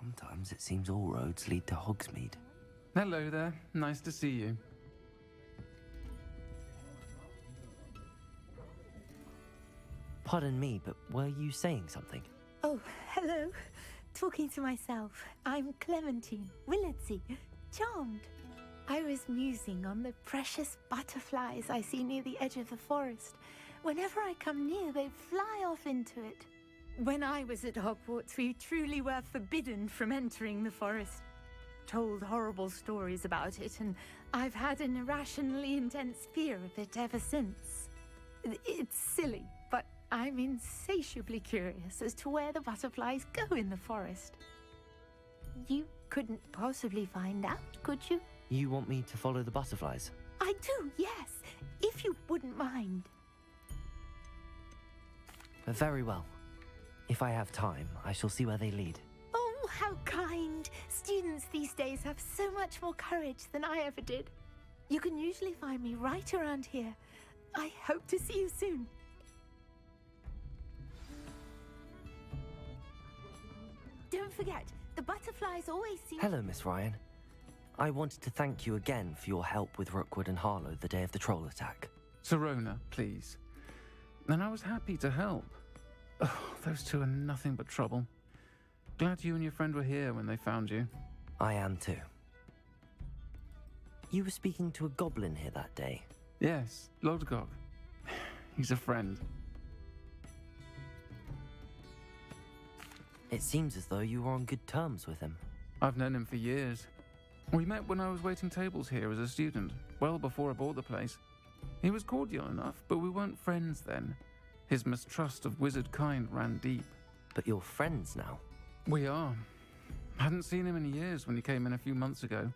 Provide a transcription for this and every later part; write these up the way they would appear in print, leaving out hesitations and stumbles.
Sometimes it seems all roads lead to Hogsmeade. Hello there. Nice to see you. Pardon me, but were you saying something? Oh, hello. Talking to myself. I'm Clementine Willardsey. Charmed. I was musing on the precious butterflies I see near the edge of the forest. Whenever I come near, they fly off into it. When I was at Hogwarts, we truly were forbidden from entering the forest. Told horrible stories about it, and I've had an irrationally intense fear of it ever since. It's silly, but I'm insatiably curious as to where the butterflies go in the forest. You couldn't possibly find out, could you? You want me to follow the butterflies? I do, yes, if you wouldn't mind. Very well. If I have time, I shall see where they lead. Oh, how kind. Students these days have so much more courage than I ever did. You can usually find me right around here. I hope to see you soon. Don't forget, the butterflies always seem... Hello, Miss Ryan. I wanted to thank you again for your help with Rookwood and Harlow the day of the troll attack. Sirona, please. And I was happy to help. Oh, those two are nothing but trouble. Glad you and your friend were here when they found you. I am too. You were speaking to a goblin here that day. Yes, Lodgok. He's a friend. It seems as though you were on good terms with him. I've known him for years. We met when I was waiting tables here as a student, well before I bought the place. He was cordial enough, but we weren't friends then. His mistrust of wizard kind ran deep. But you're friends now? We are. Hadn't seen him in years when he came in a few months ago.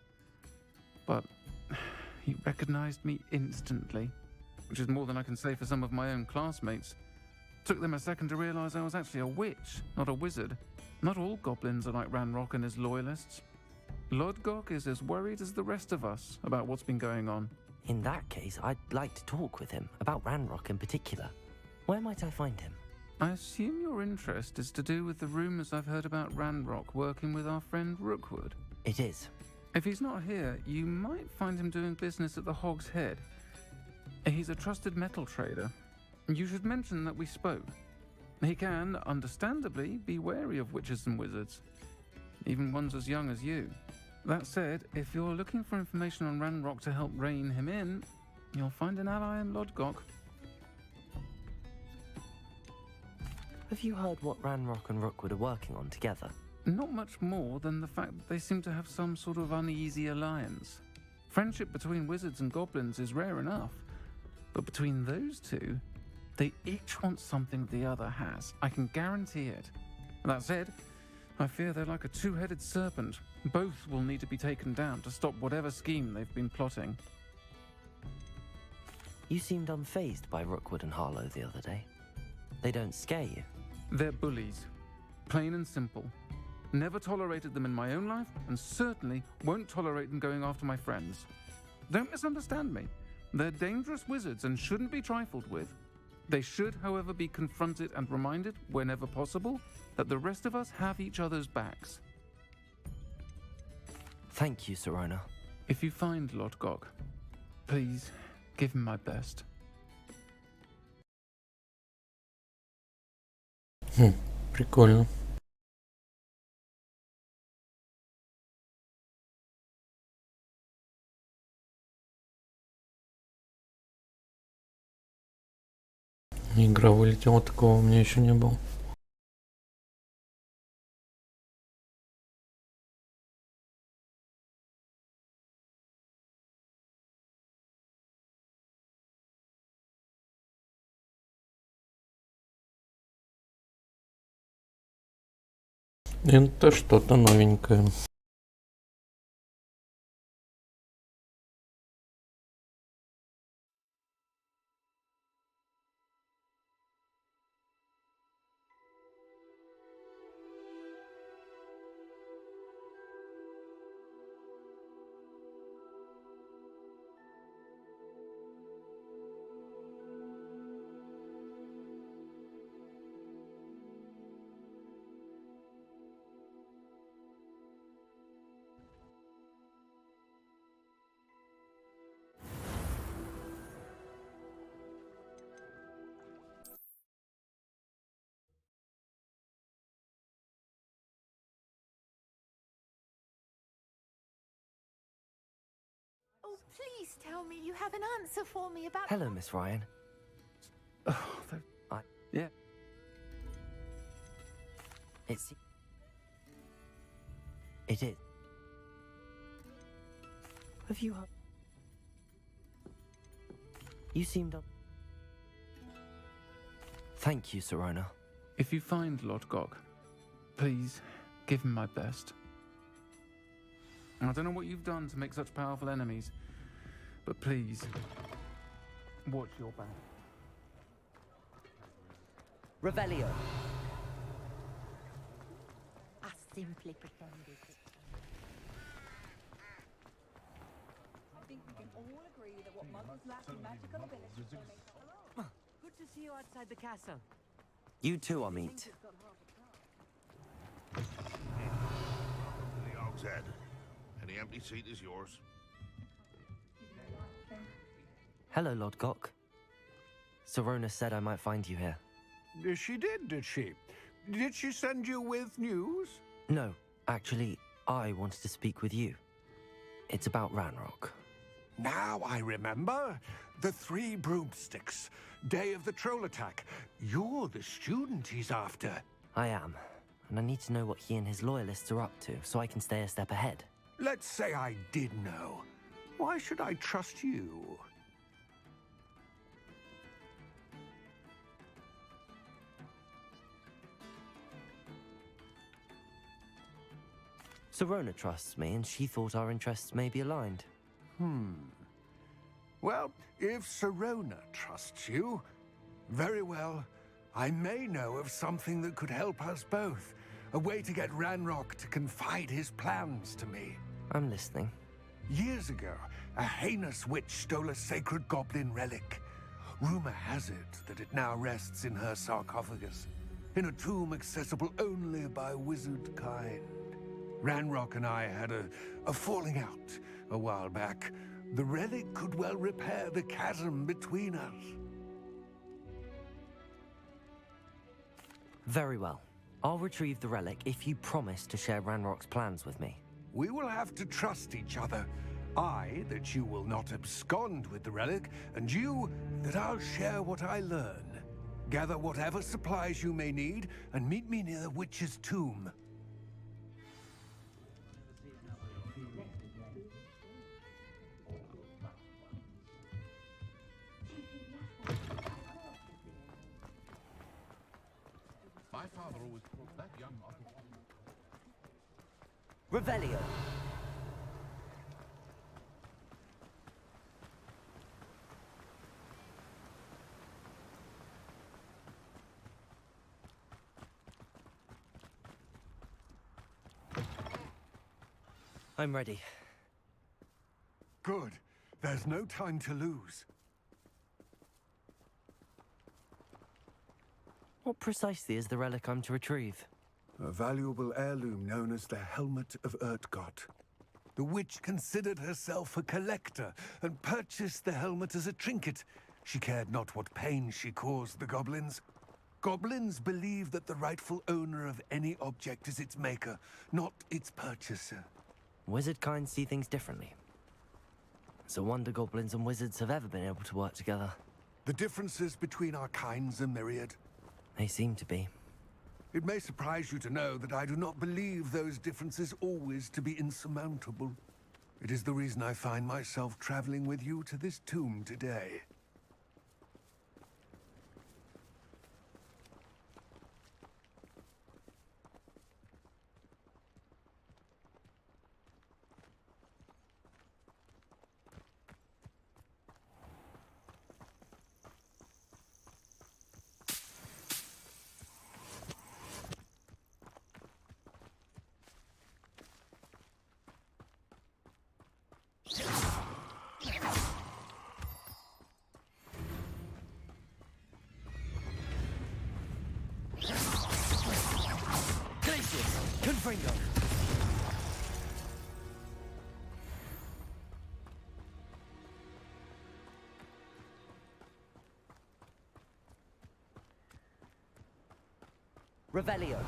But he recognized me instantly, which is more than I can say for some of my own classmates. Took them a second to realize I was actually a witch, not a wizard. Not all goblins are like Ranrock and his loyalists. Lodgok is as worried as the rest of us about what's been going on. In that case, I'd like to talk with him, about Ranrock in particular. Where might I find him? I assume your interest is to do with the rumors I've heard about Ranrock working with our friend Rookwood. It is. If he's not here, you might find him doing business at the Hog's Head. He's a trusted metal trader. You should mention that we spoke. He can, understandably, be wary of witches and wizards, even ones as young as you. That said, if you're looking for information on Ranrock to help rein him in, you'll find an ally in Lodgok. Have you heard what Ranrock and Rookwood are working on together? Not much more than the fact that they seem to have some sort of uneasy alliance. Friendship between wizards and goblins is rare enough, but between those two, they each want something the other has. I can guarantee it. That said, I fear they're like a two-headed serpent. Both will need to be taken down to stop whatever scheme they've been plotting. You seemed unfazed by Rookwood and Harlow the other day. They don't scare you. They're bullies. Plain and simple. Never tolerated them in my own life, and certainly won't tolerate them going after my friends. Don't misunderstand me. They're dangerous wizards and shouldn't be trifled with. They should, however, be confronted and reminded, whenever possible, that the rest of us have each other's backs. Thank you, Sirona. If you find Lodgok, please give him my best. Прикольно. Игра вылетела, такого у меня еще не было. Это что-то новенькое. Oh, please tell me you have an answer for me about... Hello, Miss Ryan. Oh, yeah. It is. Have you... You seemed up... Thank you, Serona. If you find Lord Gog, please give him my best. I don't know what you've done to make such powerful enemies, but please, watch your back. Revelio. I simply pretended. I think we can all agree that what muggles lack in magical abilities, they make... Good to see you outside the castle. You too, Amit. The Og's Head. Any empty seat is yours. Hello, Lord Gok. Serona said I might find you here. She did she? Did she send you with news? No, actually, I wanted to speak with you. It's about Ranrock. Now I remember. The 3 broomsticks. Day of the troll attack. You're the student he's after. I am, and I need to know what he and his loyalists are up to, so I can stay a step ahead. Let's say I did know. Why should I trust you? Serona trusts me, and she thought our interests may be aligned. Well, if Serona trusts you, very well. I may know of something that could help us both. A way to get Ranrock to confide his plans to me. I'm listening. Years ago, a heinous witch stole a sacred goblin relic. Rumor has it that it now rests in her sarcophagus, in a tomb accessible only by wizard kind. Ranrock and I had a falling out a while back. The relic could well repair the chasm between us. Very well. I'll retrieve the relic if you promise to share Ranrock's plans with me. We will have to trust each other. I, that you will not abscond with the relic, and you, that I'll share what I learn. Gather whatever supplies you may need, and meet me near the witch's tomb. My father always thought that young officer... Revelio. I'm ready. Good. There's no time to lose. What precisely is the relic I'm to retrieve? A valuable heirloom known as the Helmet of Urtgott. The witch considered herself a collector and purchased the helmet as a trinket. She cared not what pain she caused the goblins. Goblins believe that the rightful owner of any object is its maker, not its purchaser. Wizard kind see things differently. It's a wonder goblins and wizards have ever been able to work together. The differences between our kinds are myriad. They seem to be. It may surprise you to know that I do not believe those differences always to be insurmountable. It is the reason I find myself traveling with you to this tomb today. Confringo. Revelio.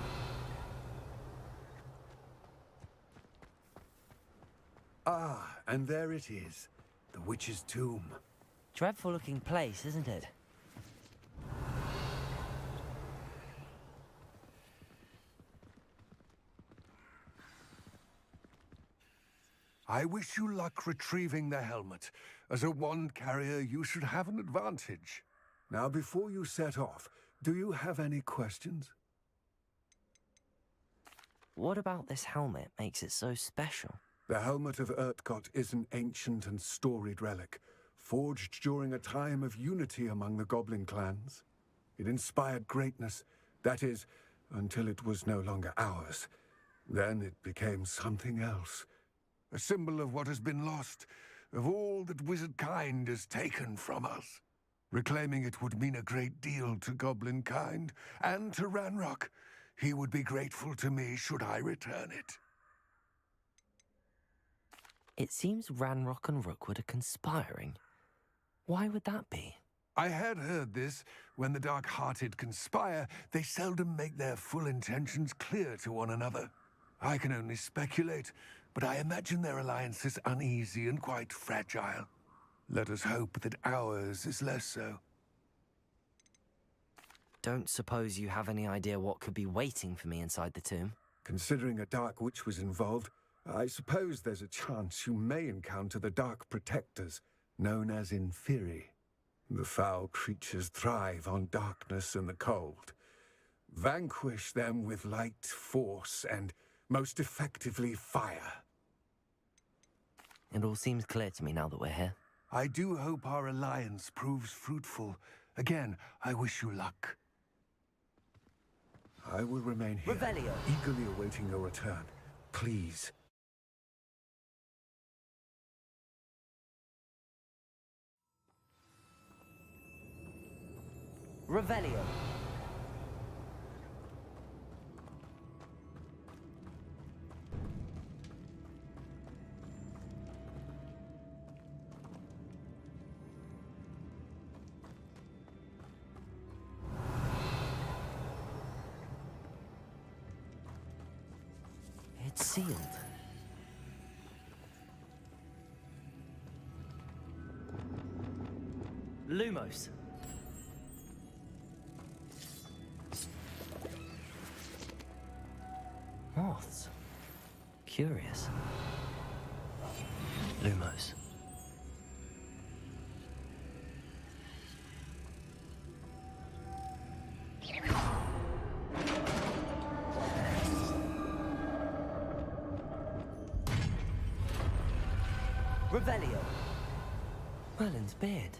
Ah, and there it is. The witch's tomb. Dreadful looking place, isn't it? I wish you luck retrieving the helmet. As a wand carrier, you should have an advantage. Now, before you set off, do you have any questions? What about this helmet makes it so special? The helmet of Urtkot is an ancient and storied relic, forged during a time of unity among the goblin clans. It inspired greatness, that is, until it was no longer ours. Then it became something else. A symbol of what has been lost, of all that wizard kind is taken from us. Reclaiming it would mean a great deal to goblin kind, and to Ranrock. He would be grateful to me should I return it. It seems Ranrock and Rookwood are conspiring. Why would that be? I had heard this. When the dark-hearted conspire, they seldom make their full intentions clear to one another. I can only speculate, but I imagine their alliance is uneasy and quite fragile. Let us hope that ours is less so. Don't suppose you have any idea what could be waiting for me inside the tomb? Considering a dark witch was involved, I suppose there's a chance you may encounter the Dark Protectors, known as Inferi. The foul creatures thrive on darkness and the cold. Vanquish them with light, force, and most effectively fire. It all seems clear to me now that we're here. I do hope our alliance proves fruitful. Again, I wish you luck. I will remain here, Revelio. eagerly awaiting your return. Please. Revelio. It's sealed. Lumos. Moths. Curious. Lumos. Revelio. Merlin's beard.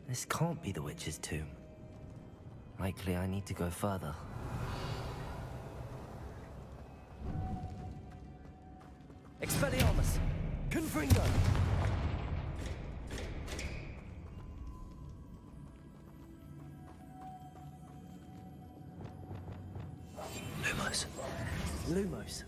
This can't be the witch's tomb. Likely I need to go further. Expelliarmus! Confringo! Lumos. Lumos.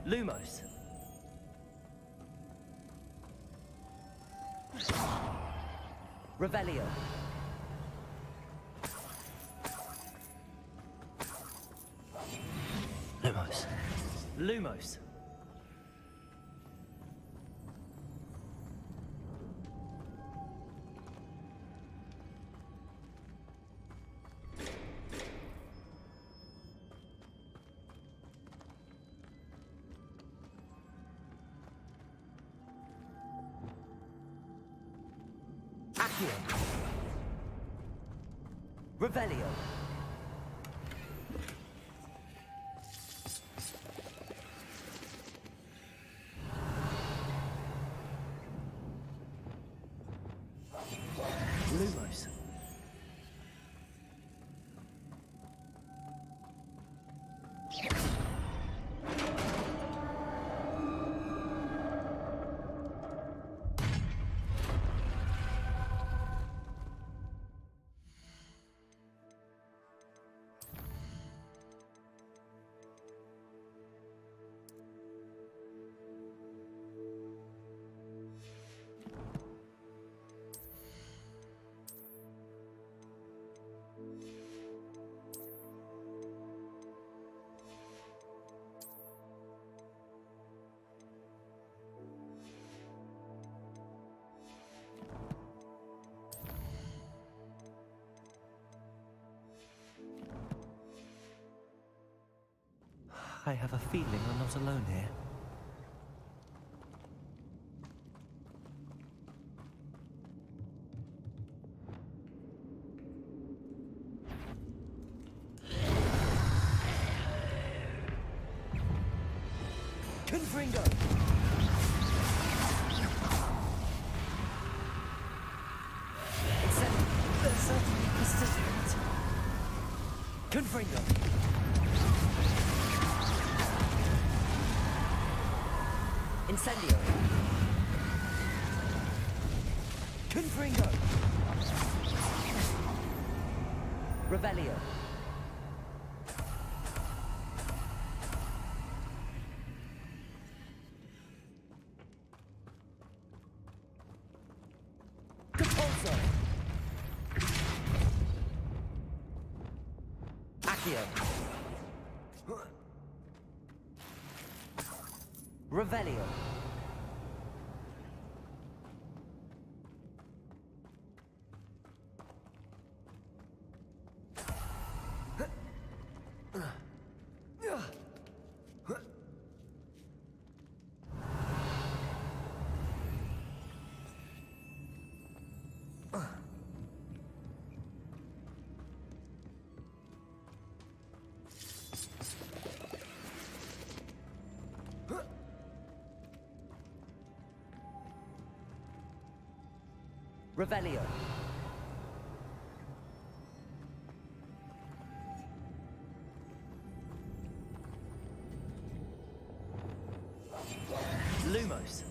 Lumos. Revelio. Lumos. Lumos. Revelio. Lumos. I have a feeling I'm not alone here. Confringo! It's certainly persistent. Confringo! Incendio! Confringo! Revelio! Depulso! Accio! Revelio! Revelio. Lumos.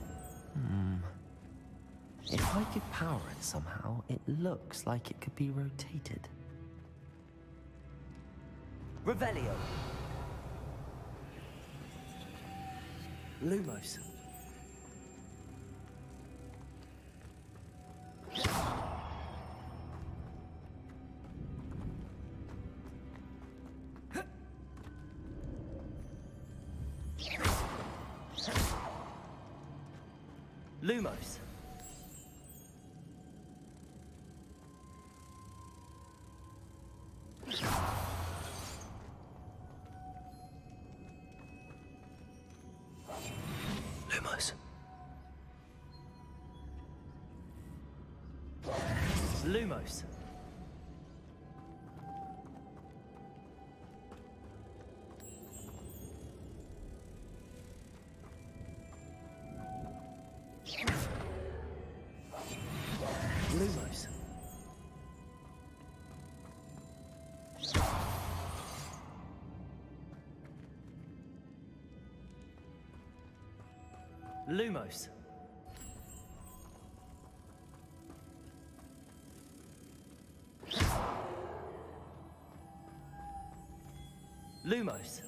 If I could power it somehow, it looks like it could be rotated. Revelio. Lumos. Lumos. Lumos. Lumos. Lumos. Lumos. Lumos.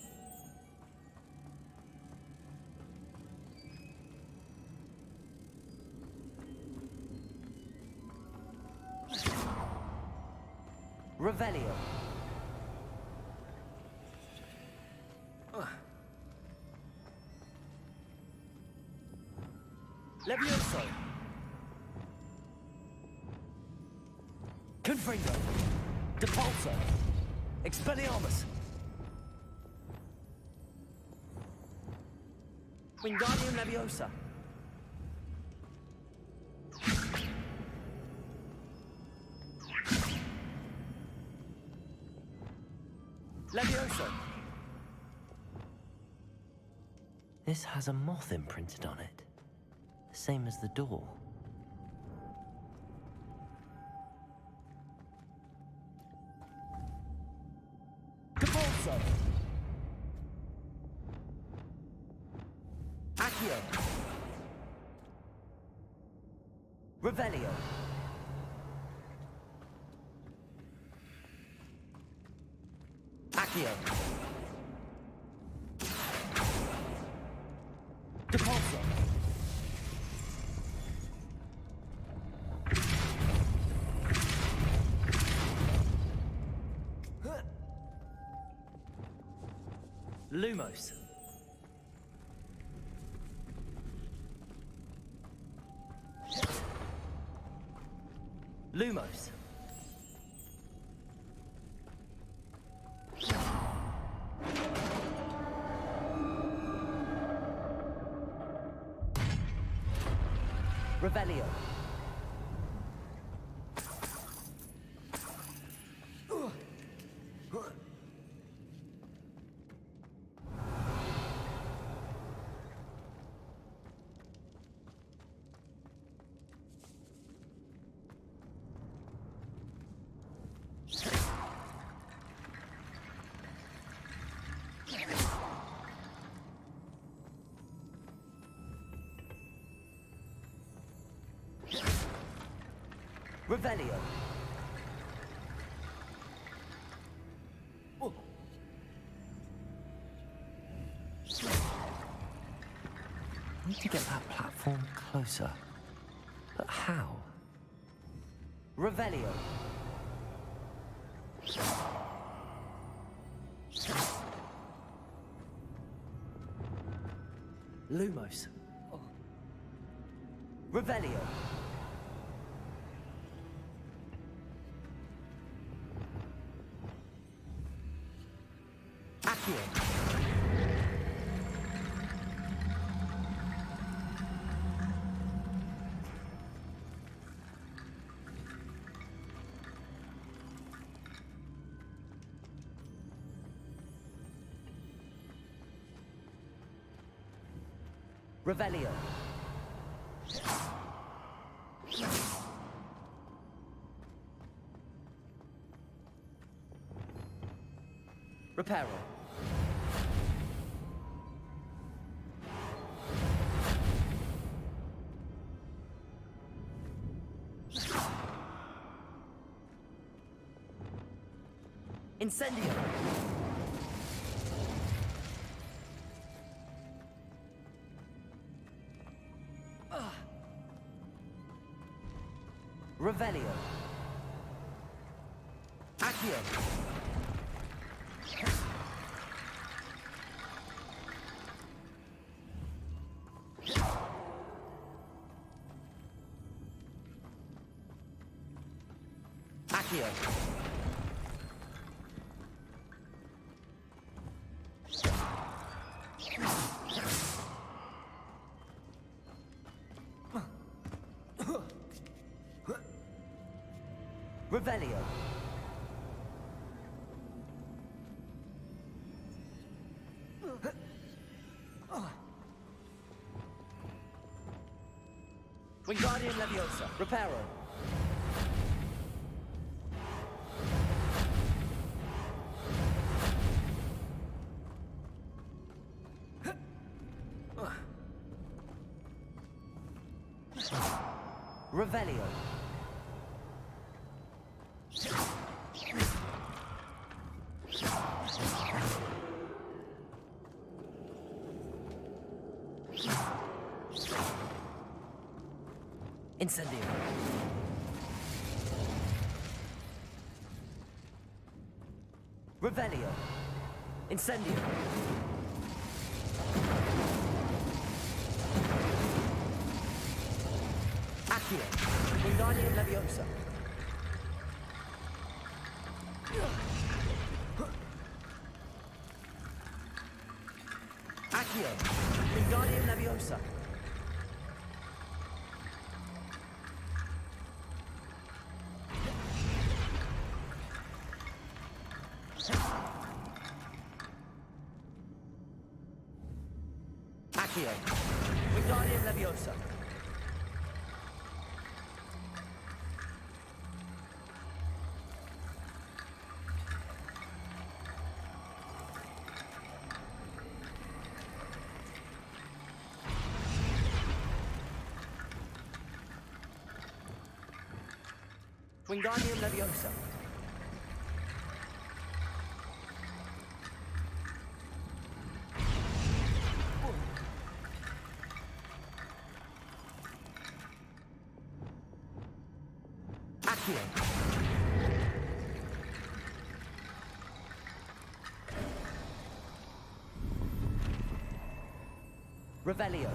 Revelio. Levioso. Confringo. Depulso. Expelliarmus. Wingardium Leviosa. Levioso. This has a moth imprinted on it, the same as the door. Repulsor. Accio. Revelio. Accio. Repulsor. Lumos. Lumos. Revelio. Revelio. Oh. I need to get that platform closer. But how? Revelio. Lumos. Oh. Revelio. Revelio. Reparo. Incendio. Revelio. Accio. Accio. Revelio. Wingardium Leviosa. Reparo. Revelio. Incendio. Revelio. Incendio. Accio. Wingardium Leviosa. Accio. Wingardium Leviosa. Accio. Wingardium Leviosa. Wingardium Leviosa. Accio. Revelio.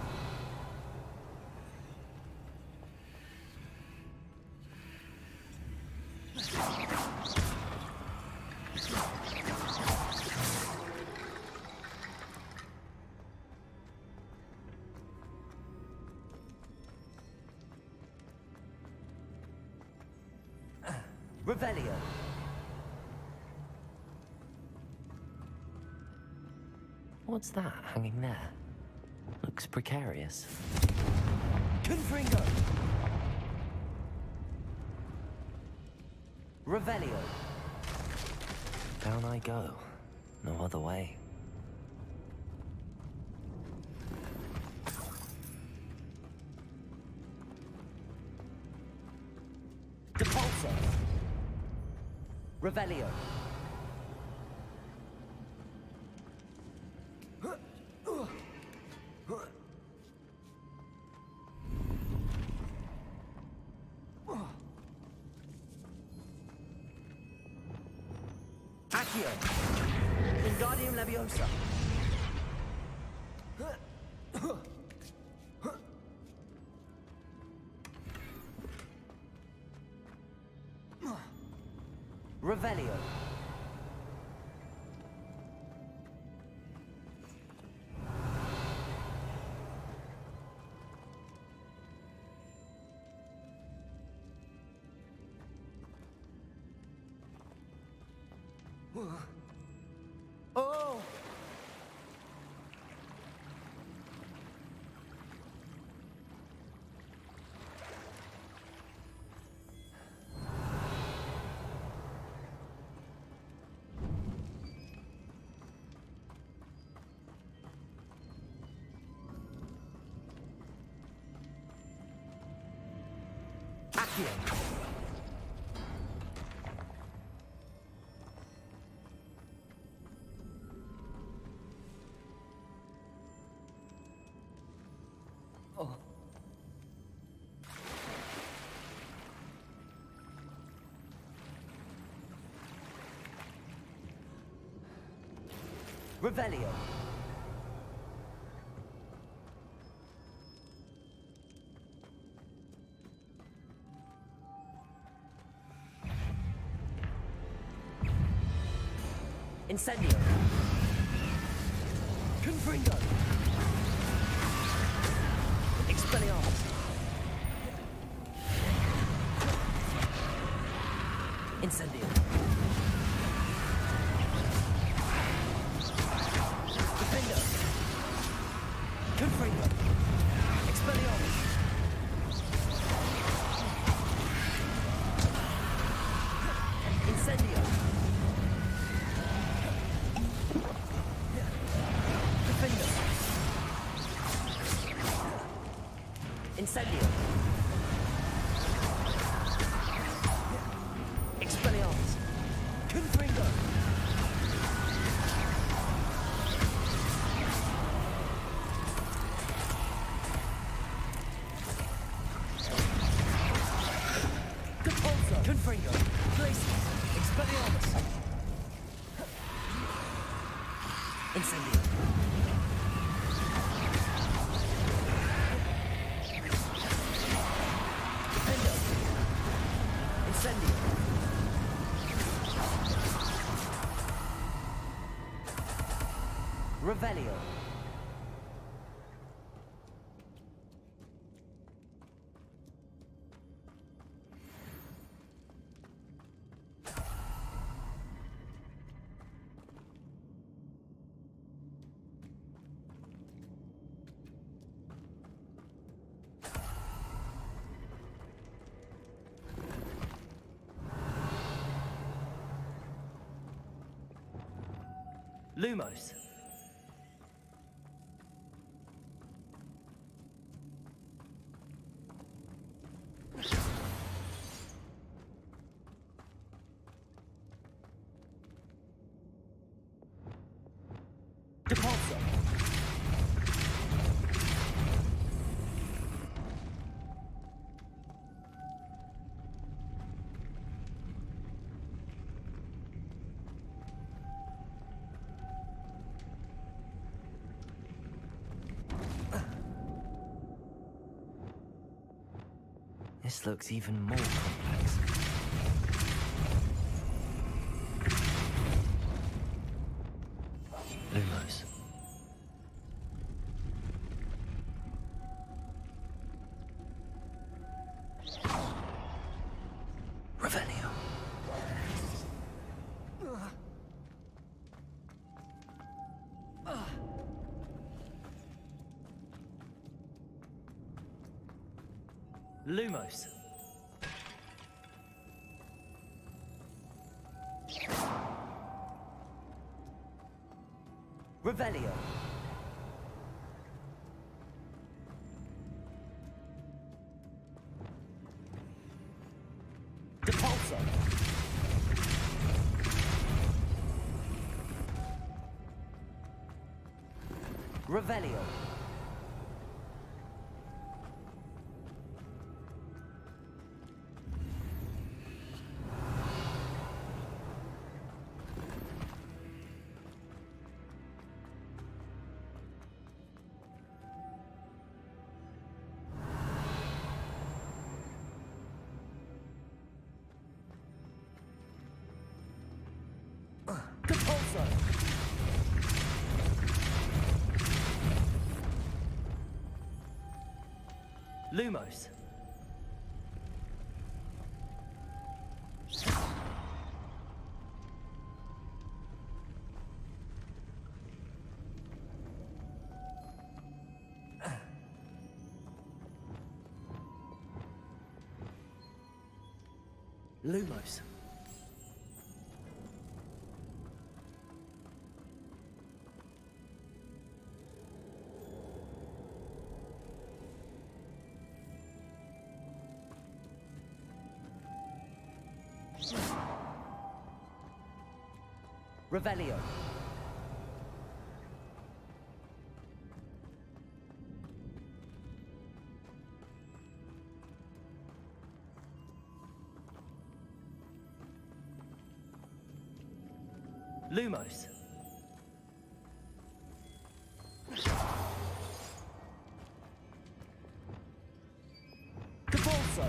Revelio. What's that hanging there? Looks precarious. Confringo. Revelio. Down I go. No other way. Depulso. Revelio. Accio. Wingardium Leviosa. Revelio. Oh! Accio. Oh. Revelio. Incendio. Confringo. Expelliarmus. Incendio. Defender. Confringo. Expelliarmus. Incendio. Defender. Incendio. Expelliarmus. Confringo. Depulso. Confringo. Glacius. Expelliarmus. Incendio. Defender. Incendio. Revelio. Lumos. Depulso. This looks even more complex. Lumos. Revelio. Lumos. Revelio. Depulso. Revelio. Depulso. Lumos. Lumos. Revelio. Lumos. Depulso.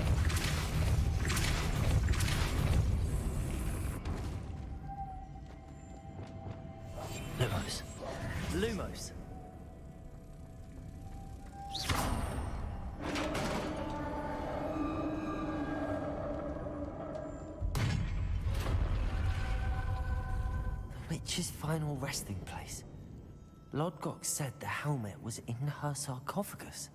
Lumos. Lumos. The witch's final resting place. Lodgok said the helmet was in her sarcophagus.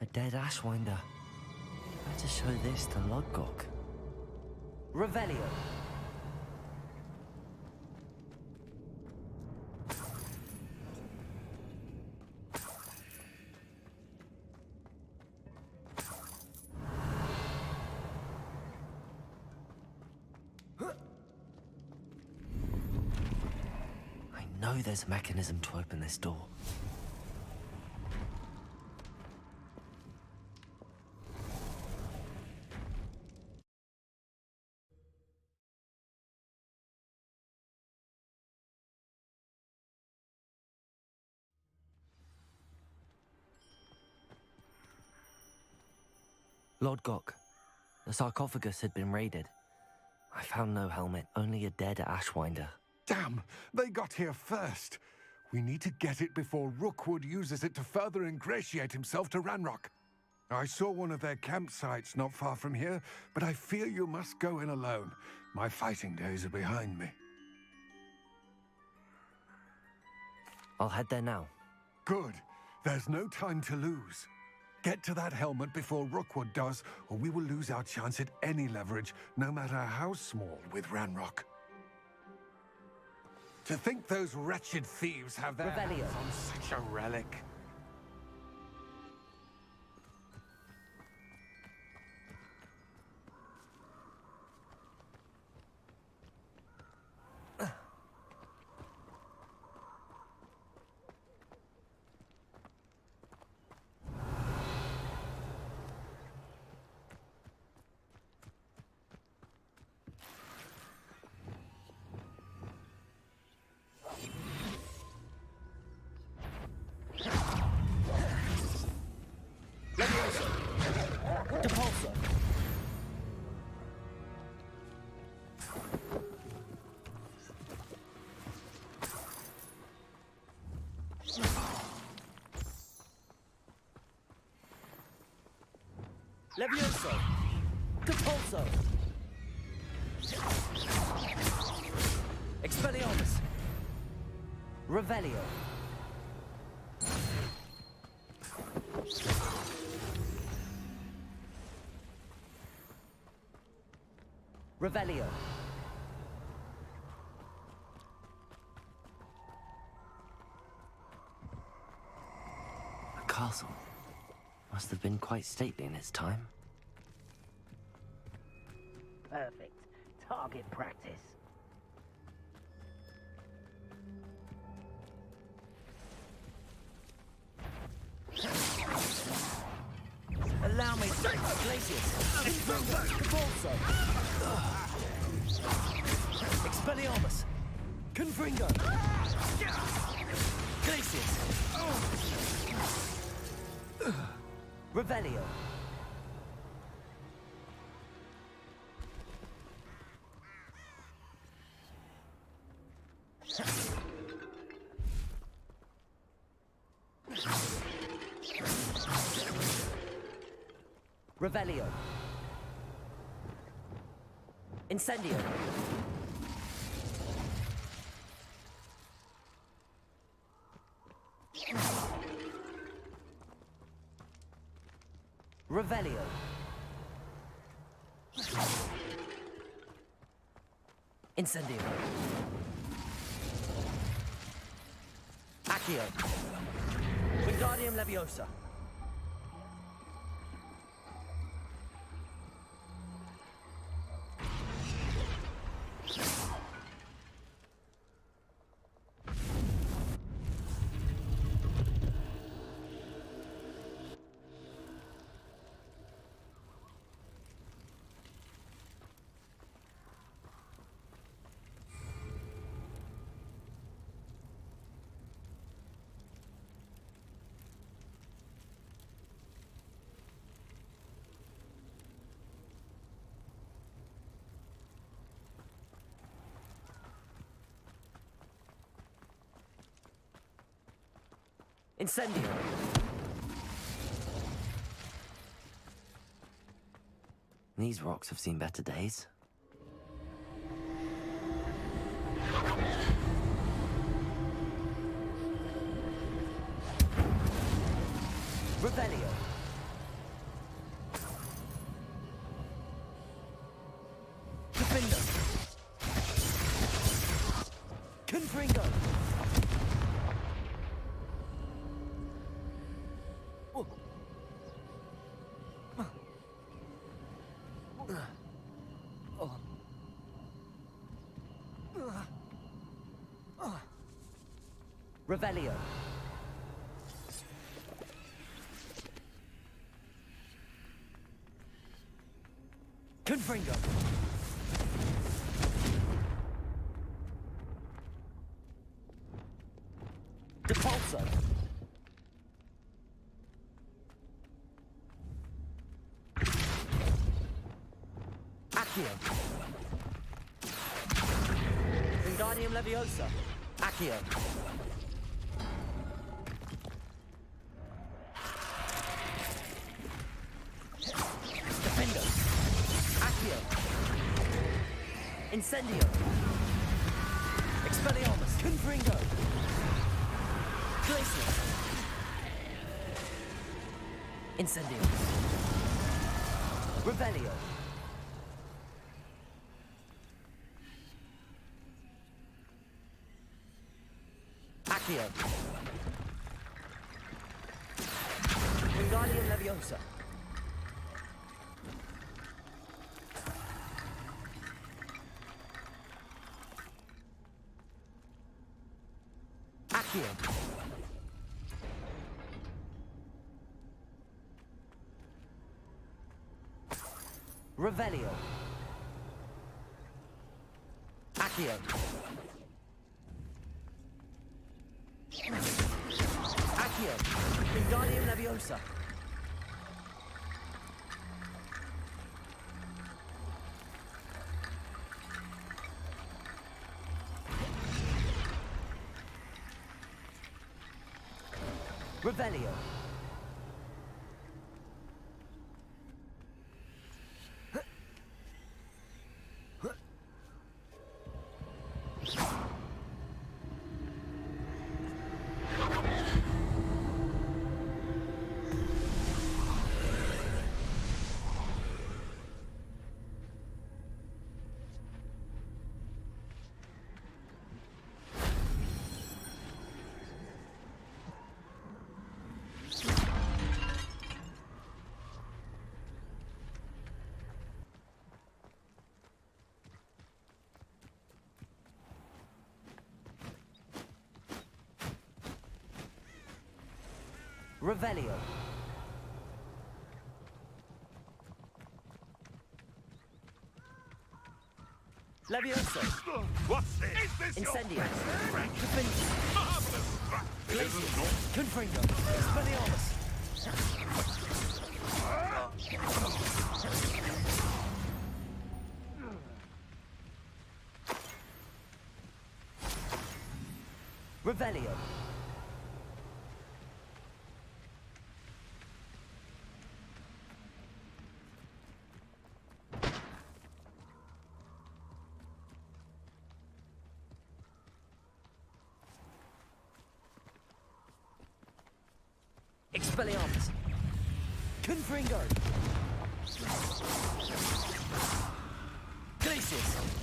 A dead Ashwinder. Better show this to Lodgok. Revelio. I know there's a mechanism to open this door. Lodgok, The sarcophagus had been raided. I found no helmet, only a dead ashwinder. Damn! They got here first. We need to get it before Rookwood uses it to further ingratiate himself to Ranrock. I saw one of their campsites not far from here, but I fear you must go in alone. My fighting days are behind me. I'll head there now. Good. There's no time to lose. Get to that helmet before Rookwood does, or we will lose our chance at any leverage, no matter how small, with Ranrock. To think those wretched thieves have their Revelio. hands on such a relic. Levioso! Depulso! Expelliarmus! Revelio! Revelio! A castle. Must have been quite stately in its time. Perfect. Target practice. Allow me to Glacius! Depulso! Expelliarmus! Confringo! Glacius! Revelio! Revelio. Incendio. Revelio. Incendio. Accio. Wingardium Leviosa. Incendio. These rocks have seen better days. Revelio. Defendo. Confringo. Revelio. Confringo. Depulso. Accio. Wingardium Leviosa. Accio. Defendo. Accio. Incendio. Expelliarmus. Confringo. Glacier. Incendio. Revelio. Accio. Wingardium Leviosa. Accio. Revelio. Accio. Accio. Wingardium Leviosa. Revelio. Revelio. Levioso. What's this? Is this Incendio. Marvelous! This is not Confringo. Expelliarmus. Revelio. Expelliarmus. Confringo. Glacius.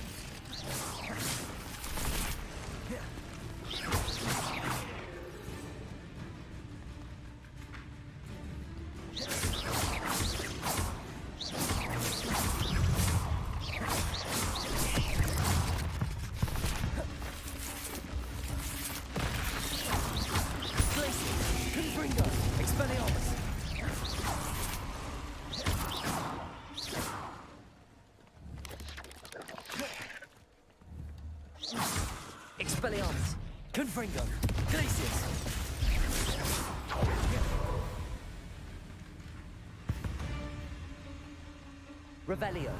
Expelliarmus. Confringo. Glacius. Revelio.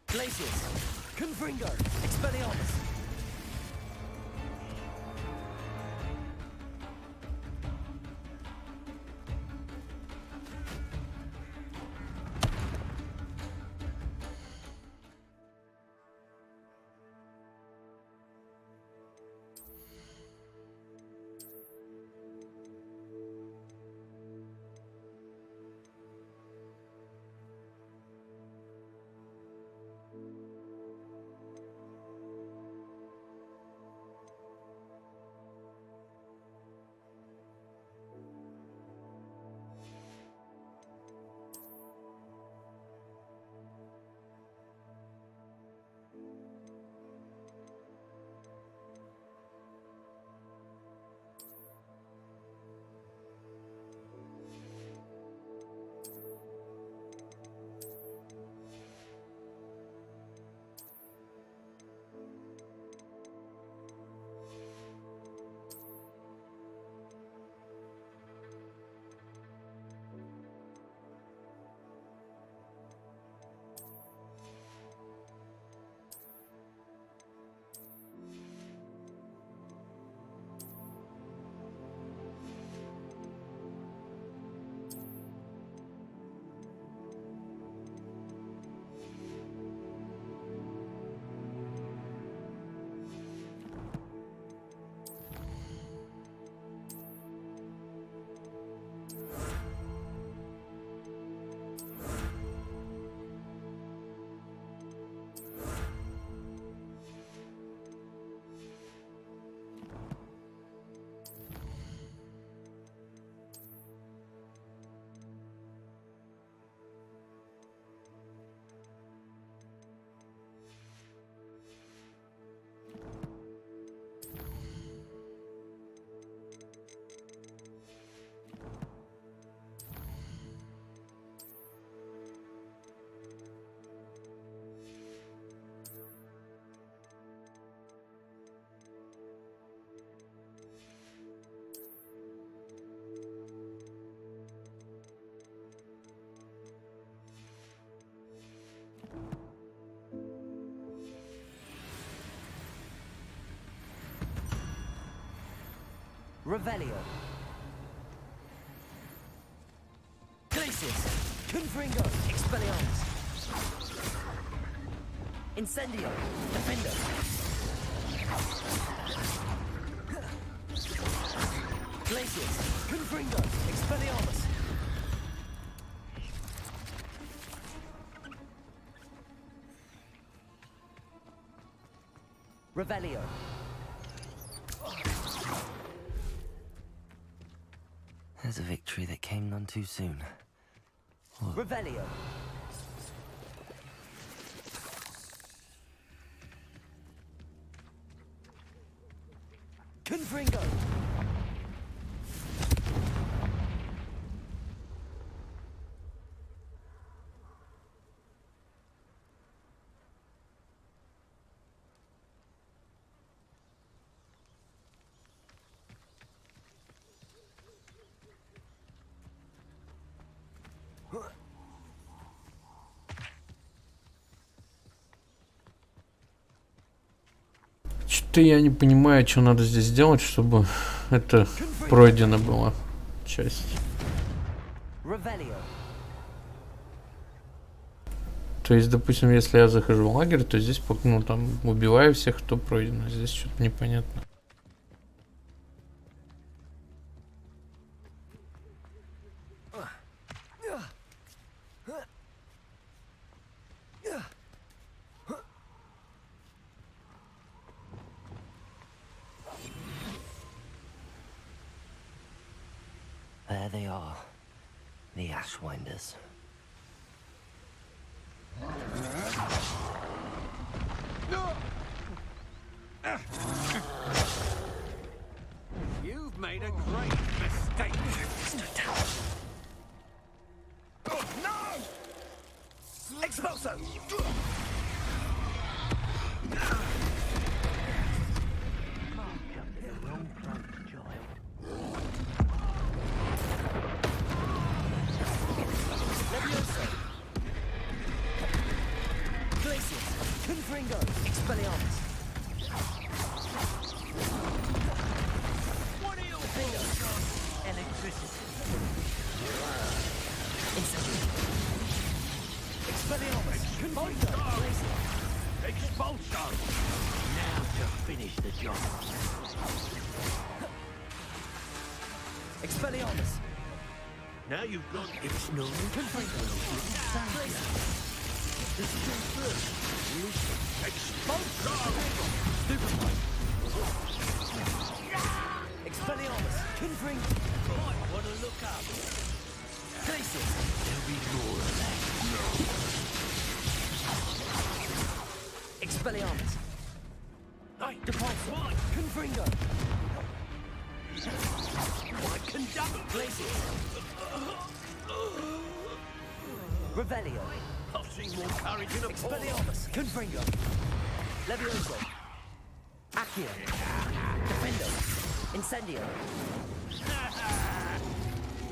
Glacius. Confringo. Expelliarmus. Revelio. Glacius. Confringo. Expelliarmus. Incendio. Defender. Glacius. Confringo. Expelliarmus. Revelio. There's a victory that came none too soon. Revelio. Confringo. Что-то я не понимаю, что надо здесь сделать, чтобы это пройдено было. Часть. То есть, допустим, если я захожу в лагерь, то здесь, ну, там, убиваю всех, кто пройдено. Здесь что-то непонятно. There they are, the Ashwinders. You've made a great mistake. Oh, no! Expulso! Confringo, Expelliarmus. What are your thoughts? Electricity. Incendio. Expelliarmus. Confringo. Expulso! Now to finish the job. Expelliarmus. Now you've got It's no Confringo. This is your first. expulso! Stupefy. Expelliarmus. Confringo. Might want to look up. Glacius. There'll be more of that. Expelliarmus. Hey, Depulso. Confringo. my conduct. Glacius. Revelio. I've seen more courage in a paw. Expelliarmus. Confringo. Levioso. Accio. Defendo. Incendio.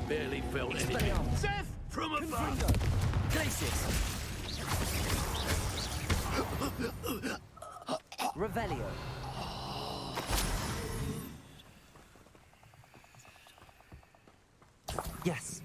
Barely felt anything. Expelliarmus. Death from above. Confringo. Glacius. Revelio. Yes.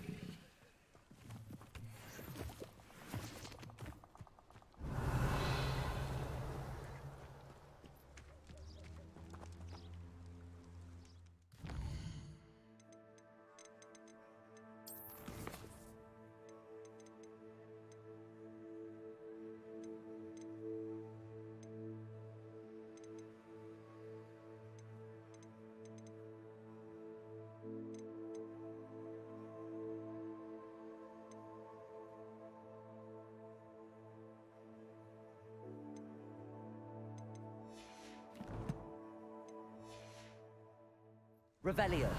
Revelio.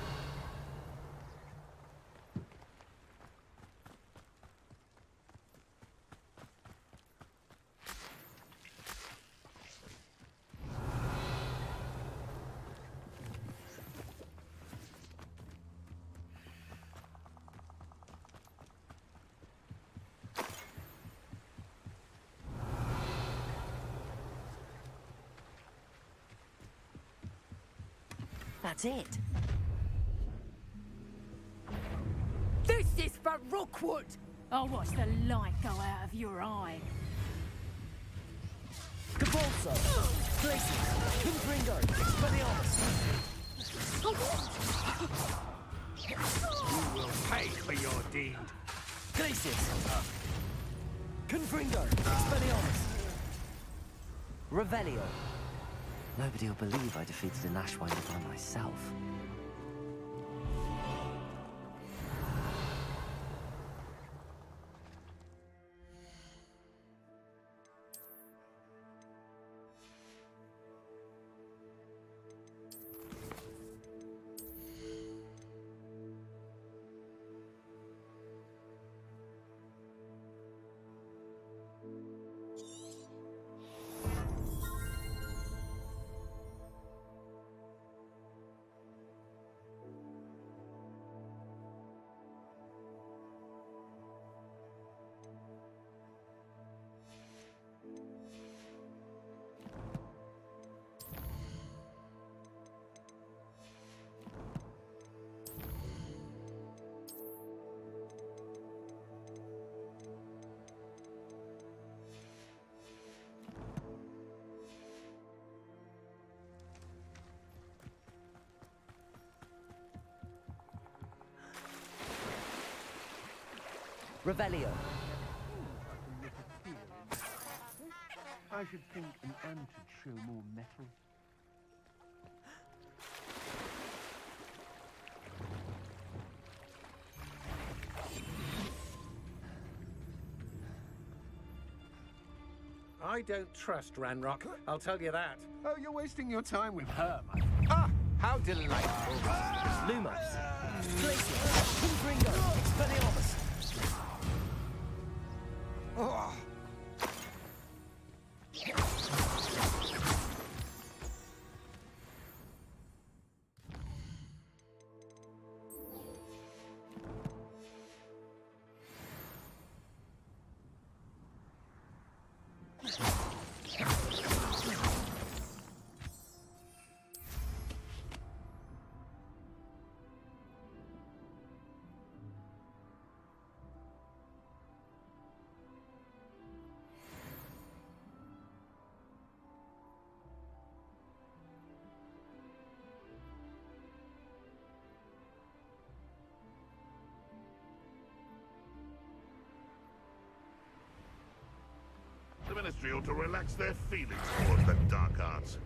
That's it. that Rookwood! I'll watch the light go out of your eye. Capolso, Glacius, Confringo, Expelliarmus. You will pay for your deed. Glacius, Confringo, Expelliarmus. Revelio. Nobody will believe I defeated an Ashwinder by myself. Revelio. I should think an ant should show more metal. I don't trust Ranrock, I'll tell you that. Oh, you're wasting your time with her, Ah, how delightful. Lumos, Glacius, Confringo, Expelliarmus. Oh. The Ministry ought to relax their feelings towards the dark arts.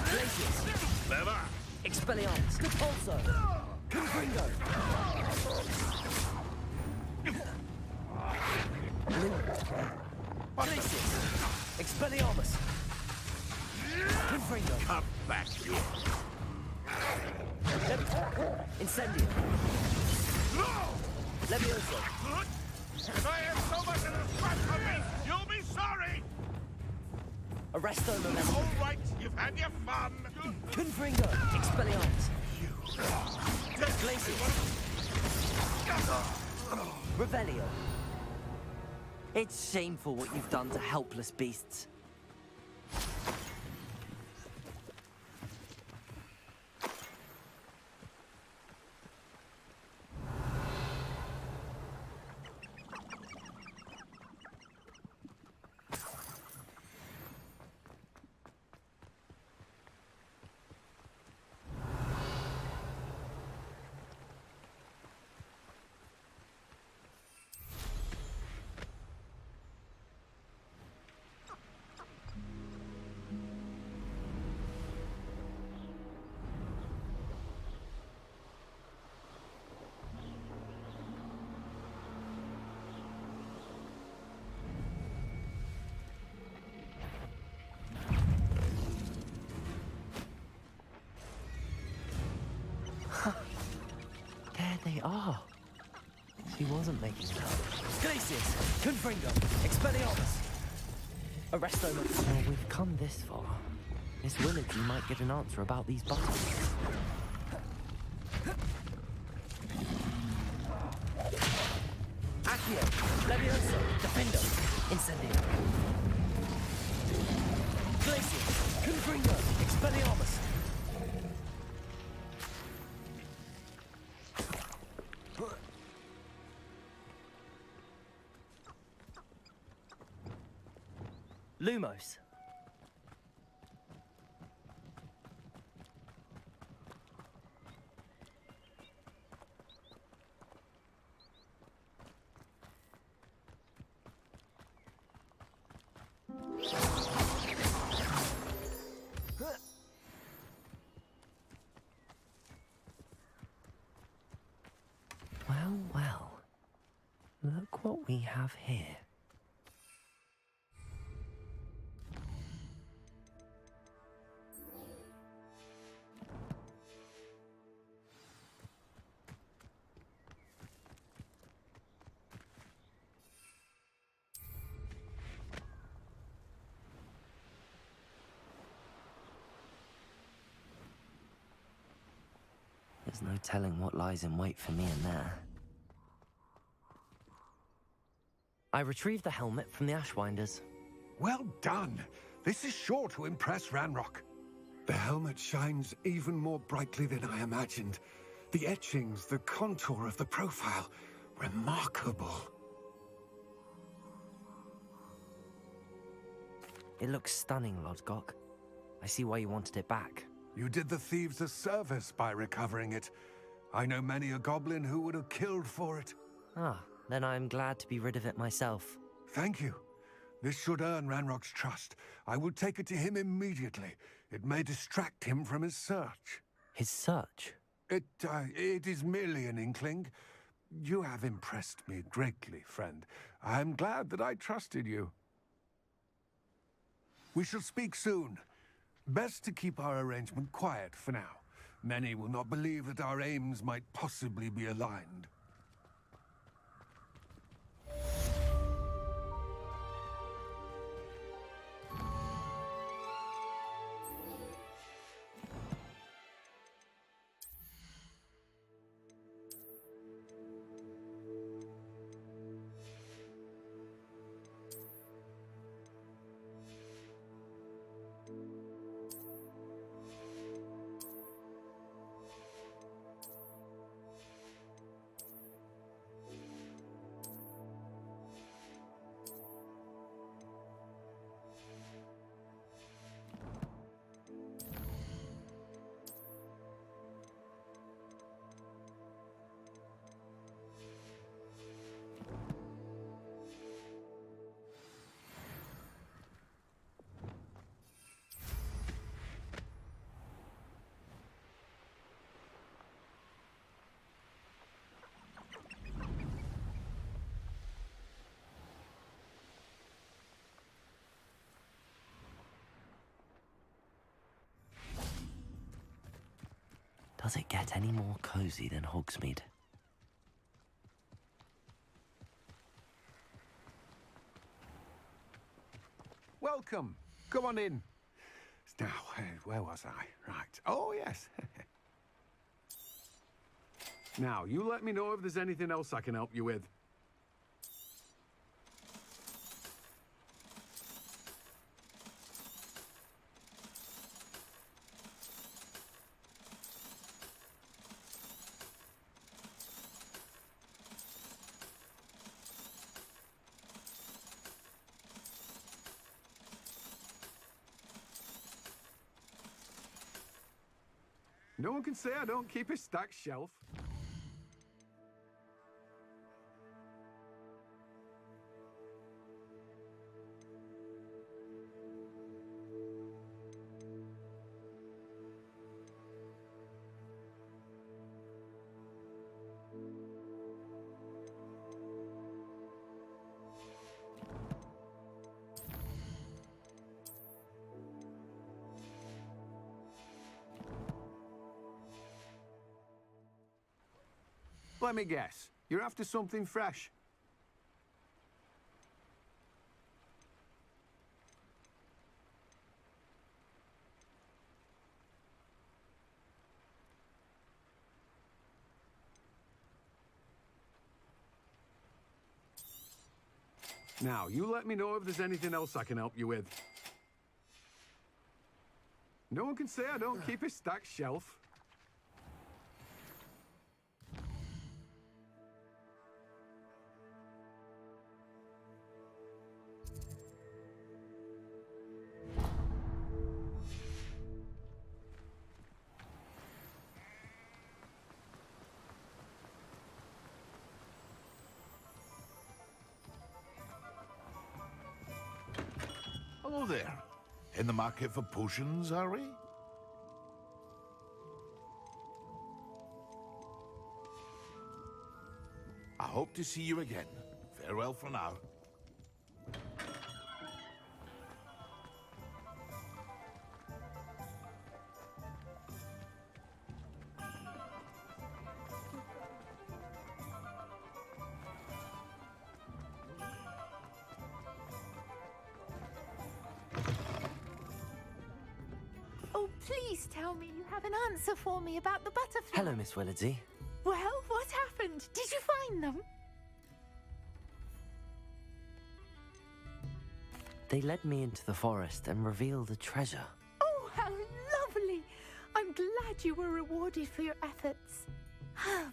Glacius, Clever! Expelliarmus, Capolso, Confringo. Glacius, Expelliarmus, Confringo. Come back, you! Incendio. Levioso. If I have so much in the front of me, you'll be sorry! Arresto Momentum. All right, you've had your fun! Confringo. Expelliarmus. Glacius. Revelio. It's shameful what you've done to helpless beasts. There they are. She wasn't making it up. Glacius, Confringo, Expelliarmus. Arresto. Well, we've come this far. Miss Willardy might get an answer about these buttons. Accio, Levioso, Defendo, Incendio. Glacius, Confringo, Expelliarmus. Lumos. Well, well. Look what we have here. There's no telling what lies in wait for me in there. I retrieved the helmet from the Ashwinders. Well done. This is sure to impress Ranrock. The helmet shines even more brightly than I imagined. The etchings, the contour of the profile, remarkable. It looks stunning, Lodgok. I see why you wanted it back. You did the thieves a service by recovering it. I know many a goblin who would have killed for it. Ah, then I'm glad to be rid of it myself. Thank you. This should earn Ranrock's trust. I will take it to him immediately. It may distract him from his search. His search? It is merely an inkling. You have impressed me greatly, friend. I am glad that I trusted you. We shall speak soon. Best to keep our arrangement quiet for now. Many will not believe that our aims might possibly be aligned. Does it get any more cozy than Hogsmeade? Welcome. Come on in. Now, where was I? Right. Oh, yes. Now, you let me know if there's anything else I can help you with. No one can say I don't keep a stacked shelf. Let me guess. You're after something fresh. Now, you let me know if there's anything else I can help you with. No one can say I don't keep a stacked shelf. Hello there. In the market for potions, are we? I hope to see you again. Farewell for now. Oh, please tell me you have an answer for me about the butterfly. Hello, Miss Willardsey. Well, what happened? Did you find them? They led me into the forest and revealed a treasure. Oh, how lovely! I'm glad you were rewarded for your efforts.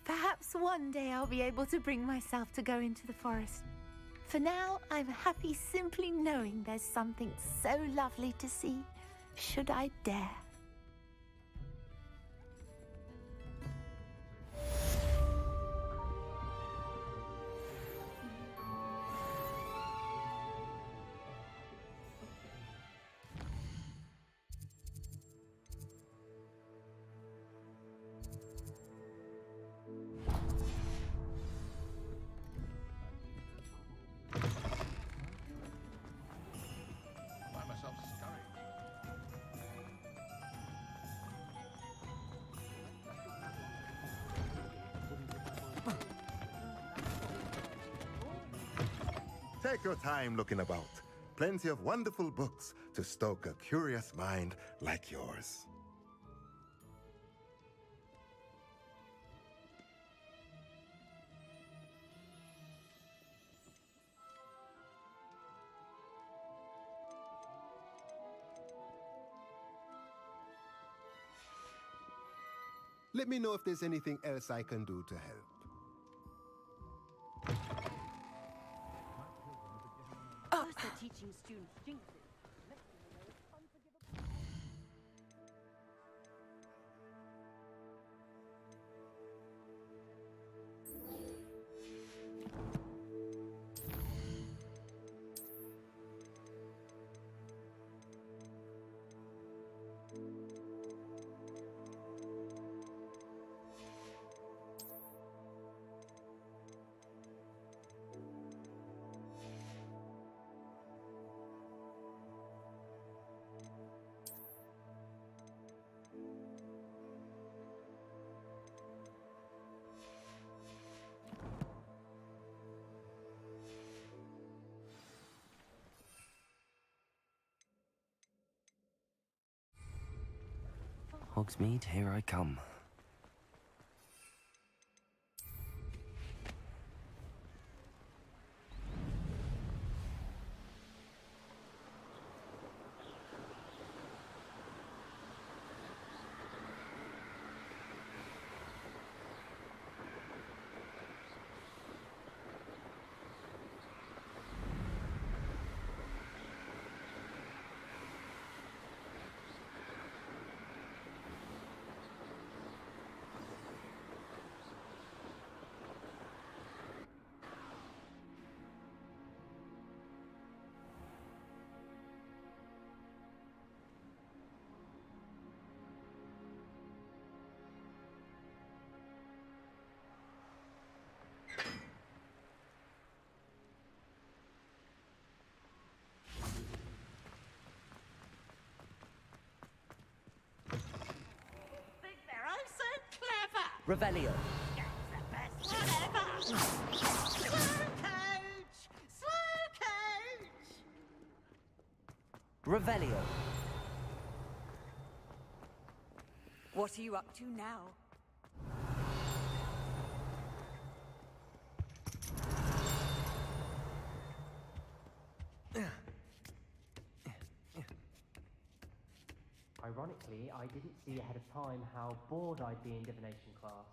Perhaps one day I'll be able to bring myself to go into the forest. For now, I'm happy simply knowing there's something so lovely to see, should I dare. Find myself scurrying. Take your time looking about. Plenty of wonderful books to stoke a curious mind like yours. Let me know if there's anything else I can do to help. First they're teaching students jinxes. Next thing you know, it's unforgivable. Hogsmeade, here I come. Think they're oh so clever. Revelio. That's the best one ever. Slow coach! Slow coach! Revelio. What are you up to now? Ironically, I didn't see ahead of time how bored I'd be in divination class.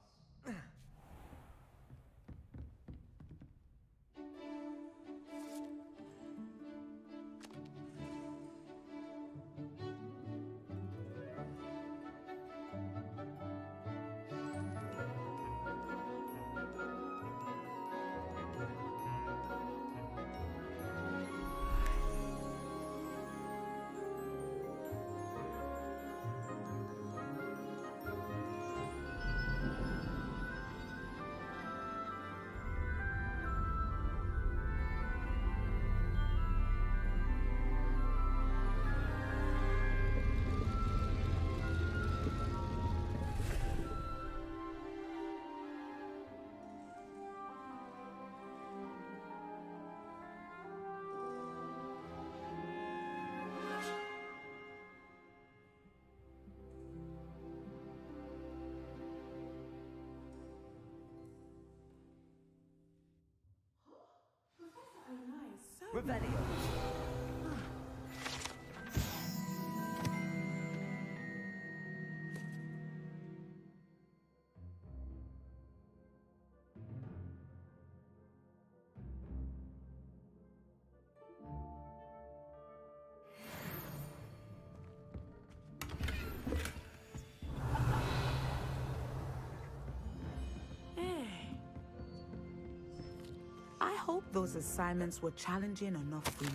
Revelio. I hope those assignments were challenging enough for you.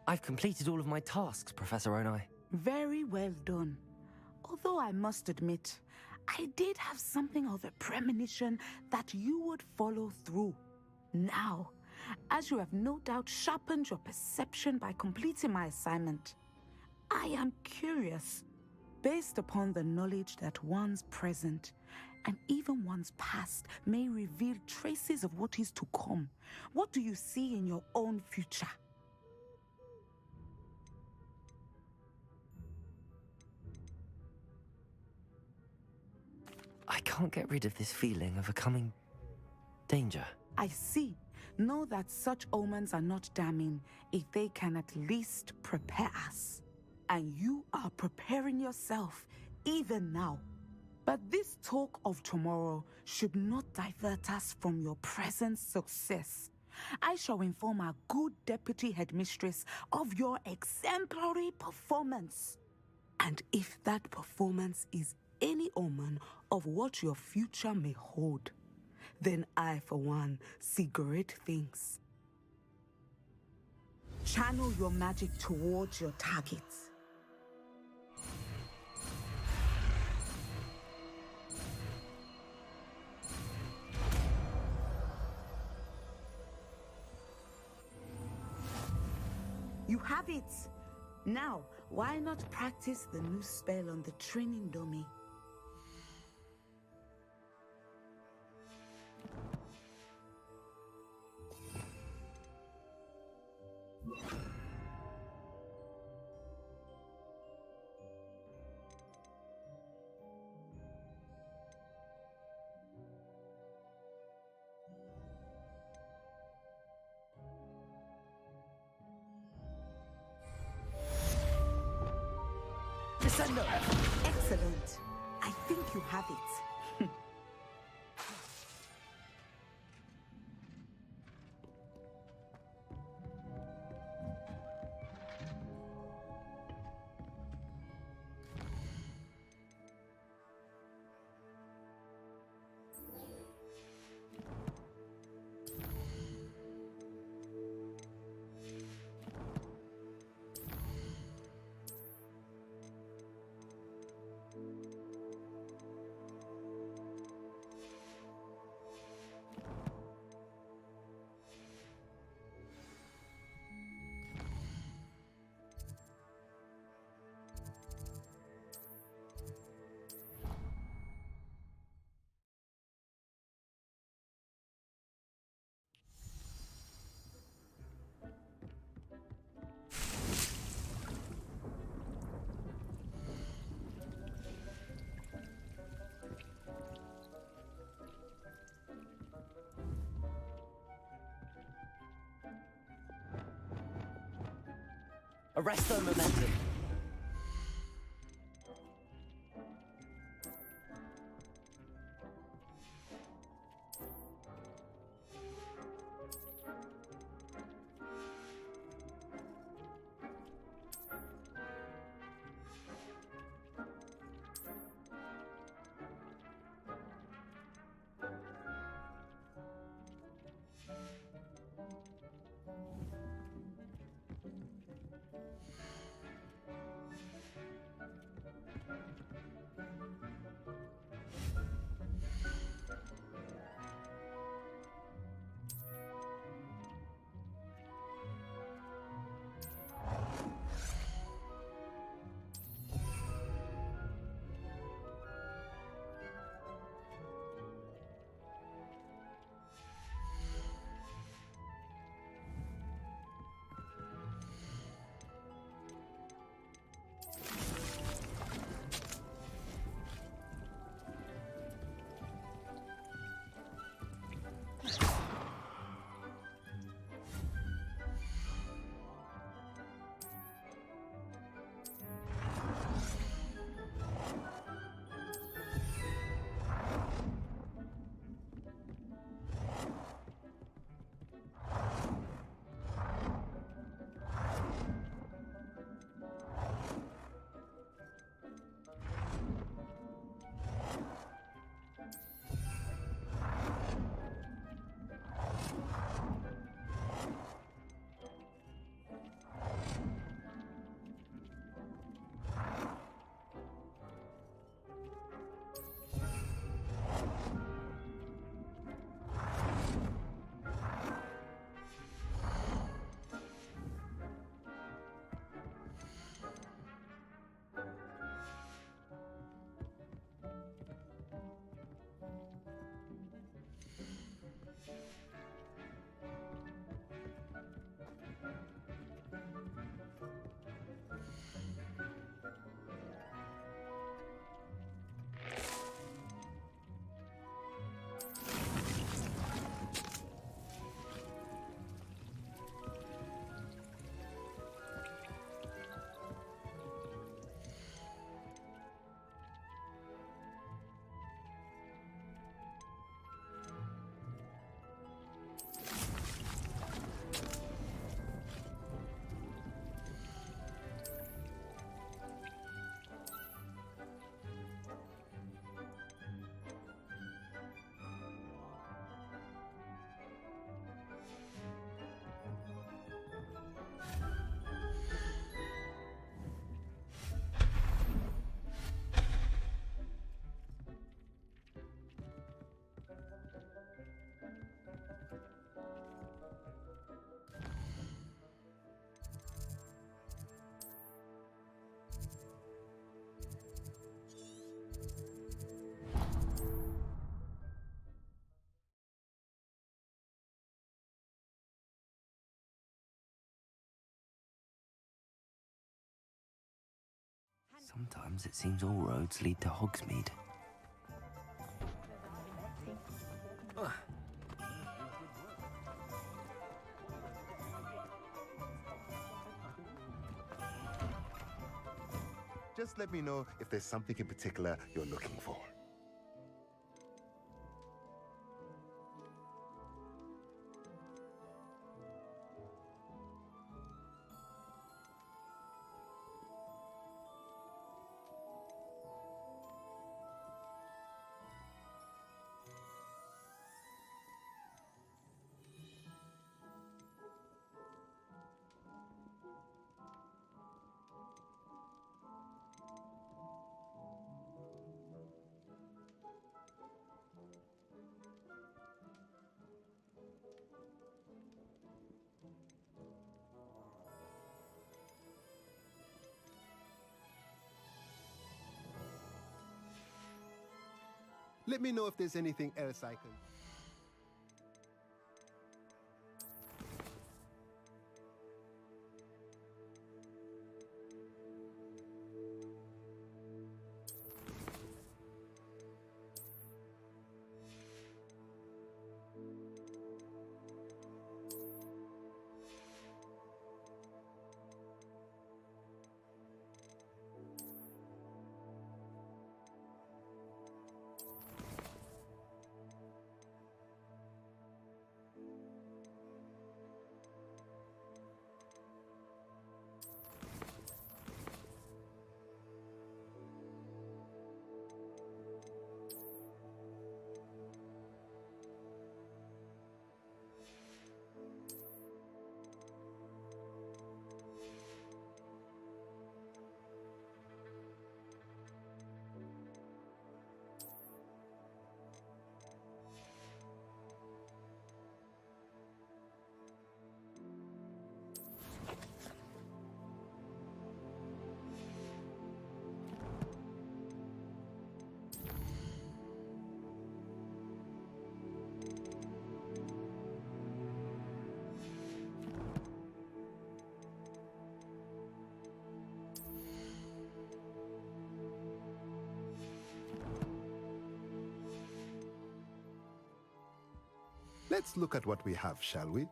I've completed all of my tasks, Professor Onai. Very well done. Although I must admit, I did have something of a premonition that you would follow through. Now, as you have no doubt sharpened your perception by completing my assignment, I am curious, based upon the knowledge that one's present and even one's past may reveal traces of what is to come. What do you see in your own future? I can't get rid of this feeling of a coming danger. I see. Know that such omens are not damning if they can at least prepare us. And you are preparing yourself, even now. But this talk of tomorrow should not divert us from your present success. I shall inform our good deputy headmistress of your exemplary performance. And if that performance is any omen of what your future may hold, then I, for one, see great things. Channel your magic towards your targets. You have it! Now, why not practice the new spell on the training dummy? Descendo! Excellent. I think you have it. Arresto momentum. Sometimes it seems all roads lead to Hogsmeade. Just let me know if there's something in particular you're looking for. Let me know if there's anything else I can... Let's look at what we have, shall we?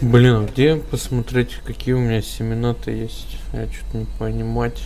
Блин, а где посмотреть, какие у меня семена-то есть? Я что-то не понимать.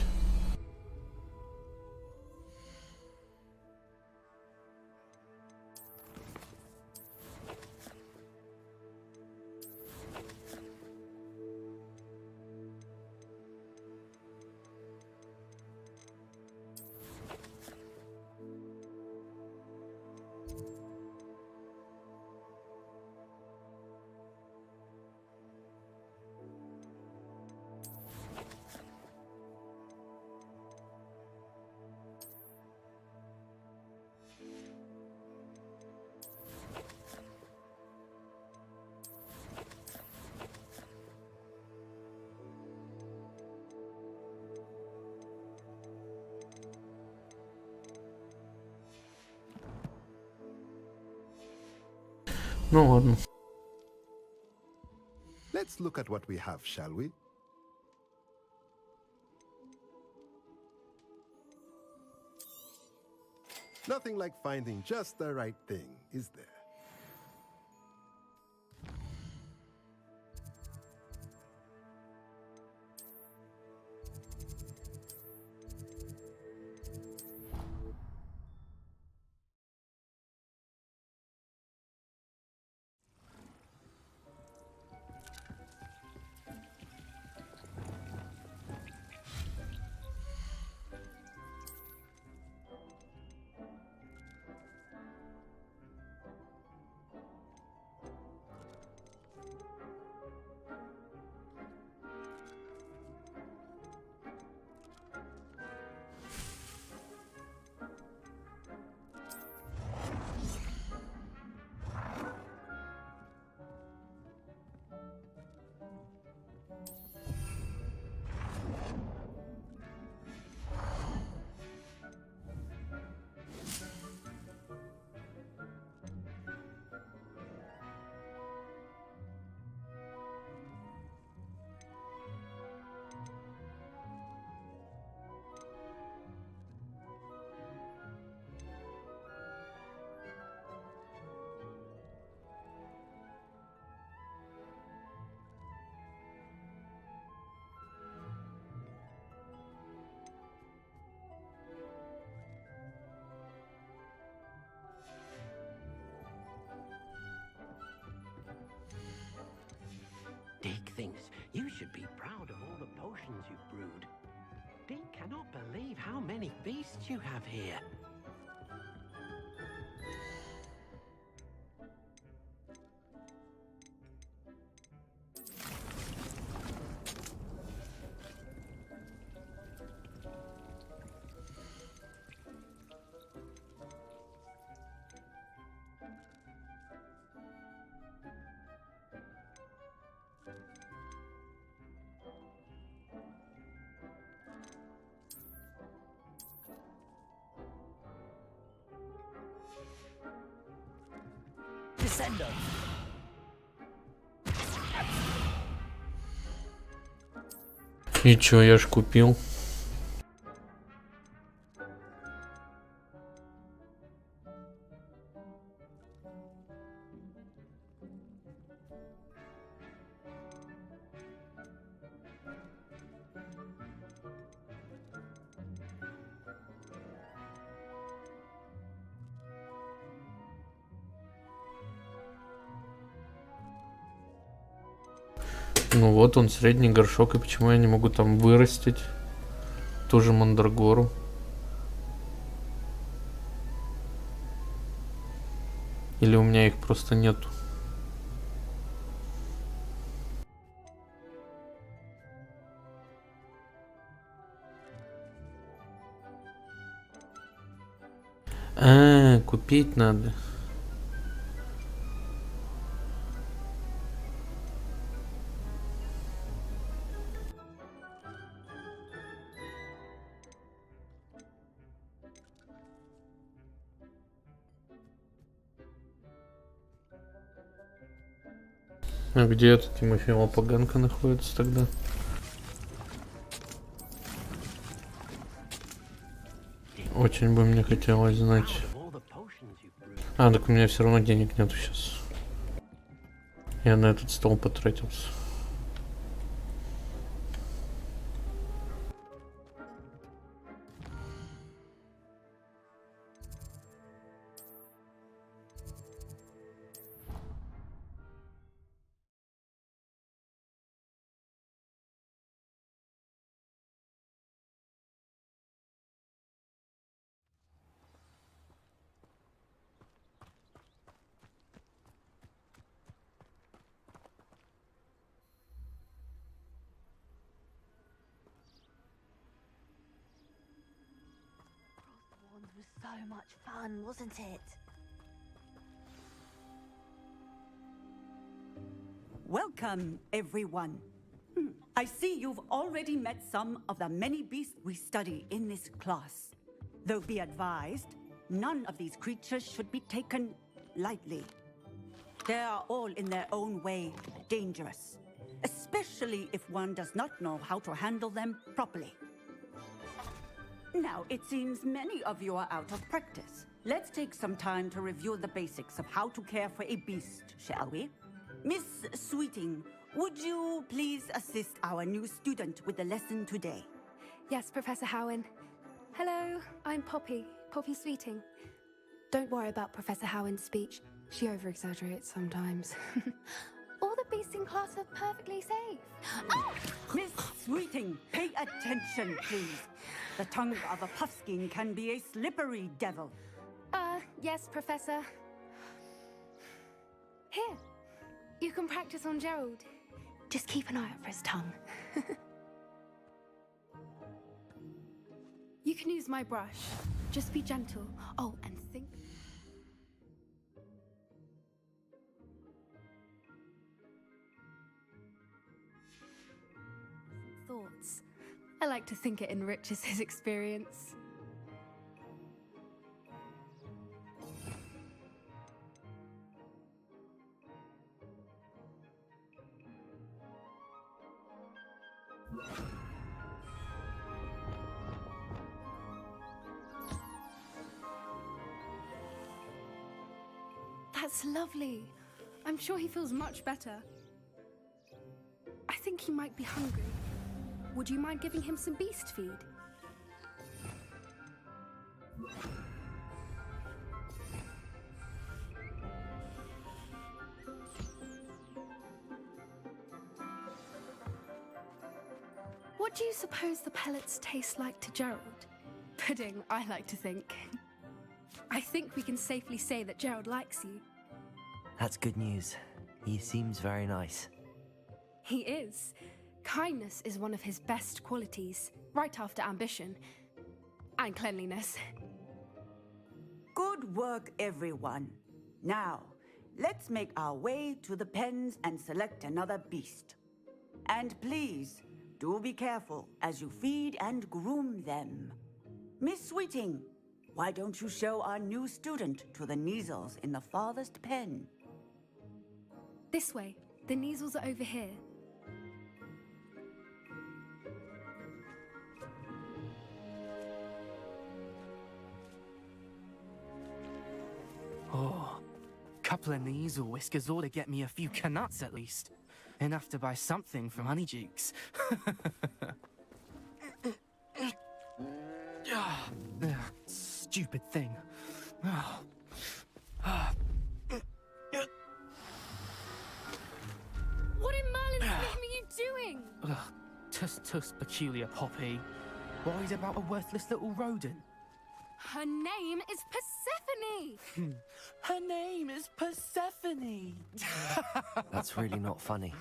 Ну ладно. Let's look at what we have, shall we? Nothing like finding just the right thing, is there? thinks you should be proud of all the potions you've brewed. Dee cannot believe how many beasts you have here. Descendo. И чё, я ж купил. Ну вот он, средний горшок, и почему я не могу там вырастить ту же мандрагору? Или у меня их просто нету? А, купить надо. А где эта Тимофеева поганка находится тогда? Очень бы мне хотелось знать. А, так у меня все равно денег нету сейчас. Я на этот стол потратился. Was so much fun, wasn't it? Welcome, everyone. I see you've already met some of the many beasts we study in this class. Though be advised, none of these creatures should be taken lightly. They are all in their own way dangerous, especially if one does not know how to handle them properly. Now, it seems many of you are out of practice. Let's take some time to review the basics of how to care for a beast, shall we? Miss Sweeting, would you please assist our new student with the lesson today? Yes, Professor Howen. Hello, I'm Poppy Sweeting. Don't worry about Professor Howen's speech. She over-exaggerates sometimes. All the beasts in class are perfectly safe. Oh! Miss Sweeting, pay attention, please. The tongue of a puffskein can be a slippery devil. Yes, Professor. Here, you can practice on Gerald. Just keep an eye out for his tongue. You can use my brush. Just be gentle. Oh, and think. Thoughts. I like to think it enriches his experience. That's lovely. I'm sure he feels much better. I think he might be hungry. Would you mind giving him some beast feed? What do you suppose the pellets taste like to Gerald? Pudding, I like to think. I think we can safely say that Gerald likes you. That's good news. He seems very nice. He is. Kindness is one of his best qualities, right after ambition. And cleanliness. Good work, everyone. Now, let's make our way to the pens and select another beast. And please, do be careful as you feed and groom them. Miss Sweeting, why don't you show our new student to the Neasels in the farthest pen? This way. The Neasels are over here. Oh, couple of Neasel whiskers ought to get me a few canuts at least. Enough to buy something from Honeydukes. Stupid thing. What in Merlin's name are you doing? Tuss, peculiar Poppy. Worried about a worthless little rodent? Her name is Persephone! Her name is Persephone! That's really not funny.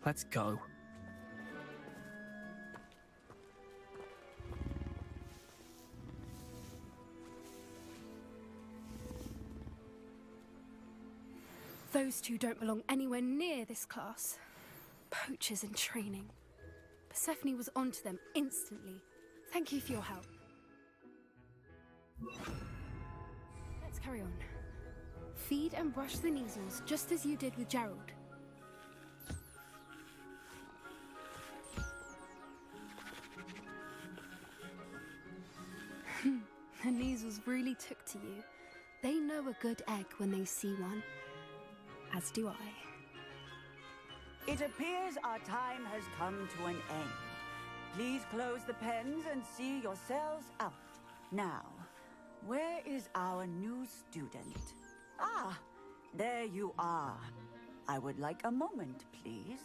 Let's go. Those two don't belong anywhere near this class. Poachers in training. Persephone was onto them instantly. Thank you for your help. Let's carry on. Feed and brush the Neasels just as you did with Gerald. The Neasels really took to you. They know a good egg when they see one. As do I. It appears our time has come to an end. Please close the pens and see yourselves out. Now, where is our new student? Ah, there you are. I would like a moment, please.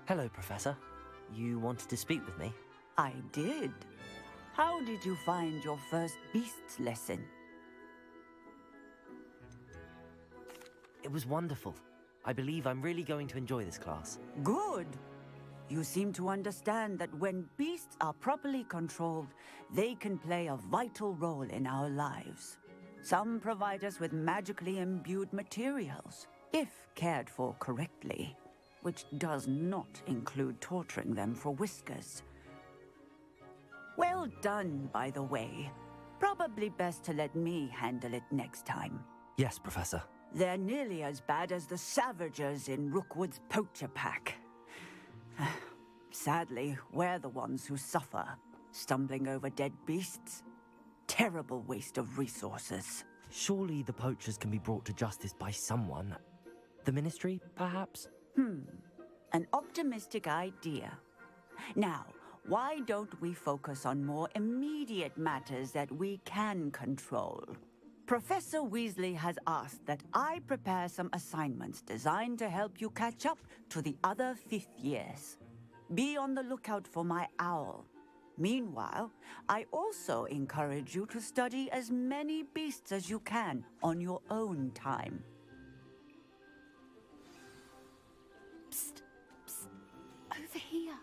Hello, Professor. You wanted to speak with me? I did. How did you find your first beasts lesson? It was wonderful. I believe I'm really going to enjoy this class. Good. You seem to understand that when beasts are properly controlled, they can play a vital role in our lives. Some provide us with magically imbued materials, if cared for correctly, which does not include torturing them for whiskers. Well done, by the way. Probably best to let me handle it next time. Yes, Professor. They're nearly as bad as the Savagers in Rookwood's poacher pack. Sadly, we're the ones who suffer, stumbling over dead beasts. Terrible waste of resources. Surely the poachers can be brought to justice by someone. The Ministry, perhaps? An optimistic idea. Now, why don't we focus on more immediate matters that we can control? Professor Weasley has asked that I prepare some assignments designed to help you catch up to the other 5th years. Be on the lookout for my owl. Meanwhile, I also encourage you to study as many beasts as you can on your own time. Psst, psst, over here.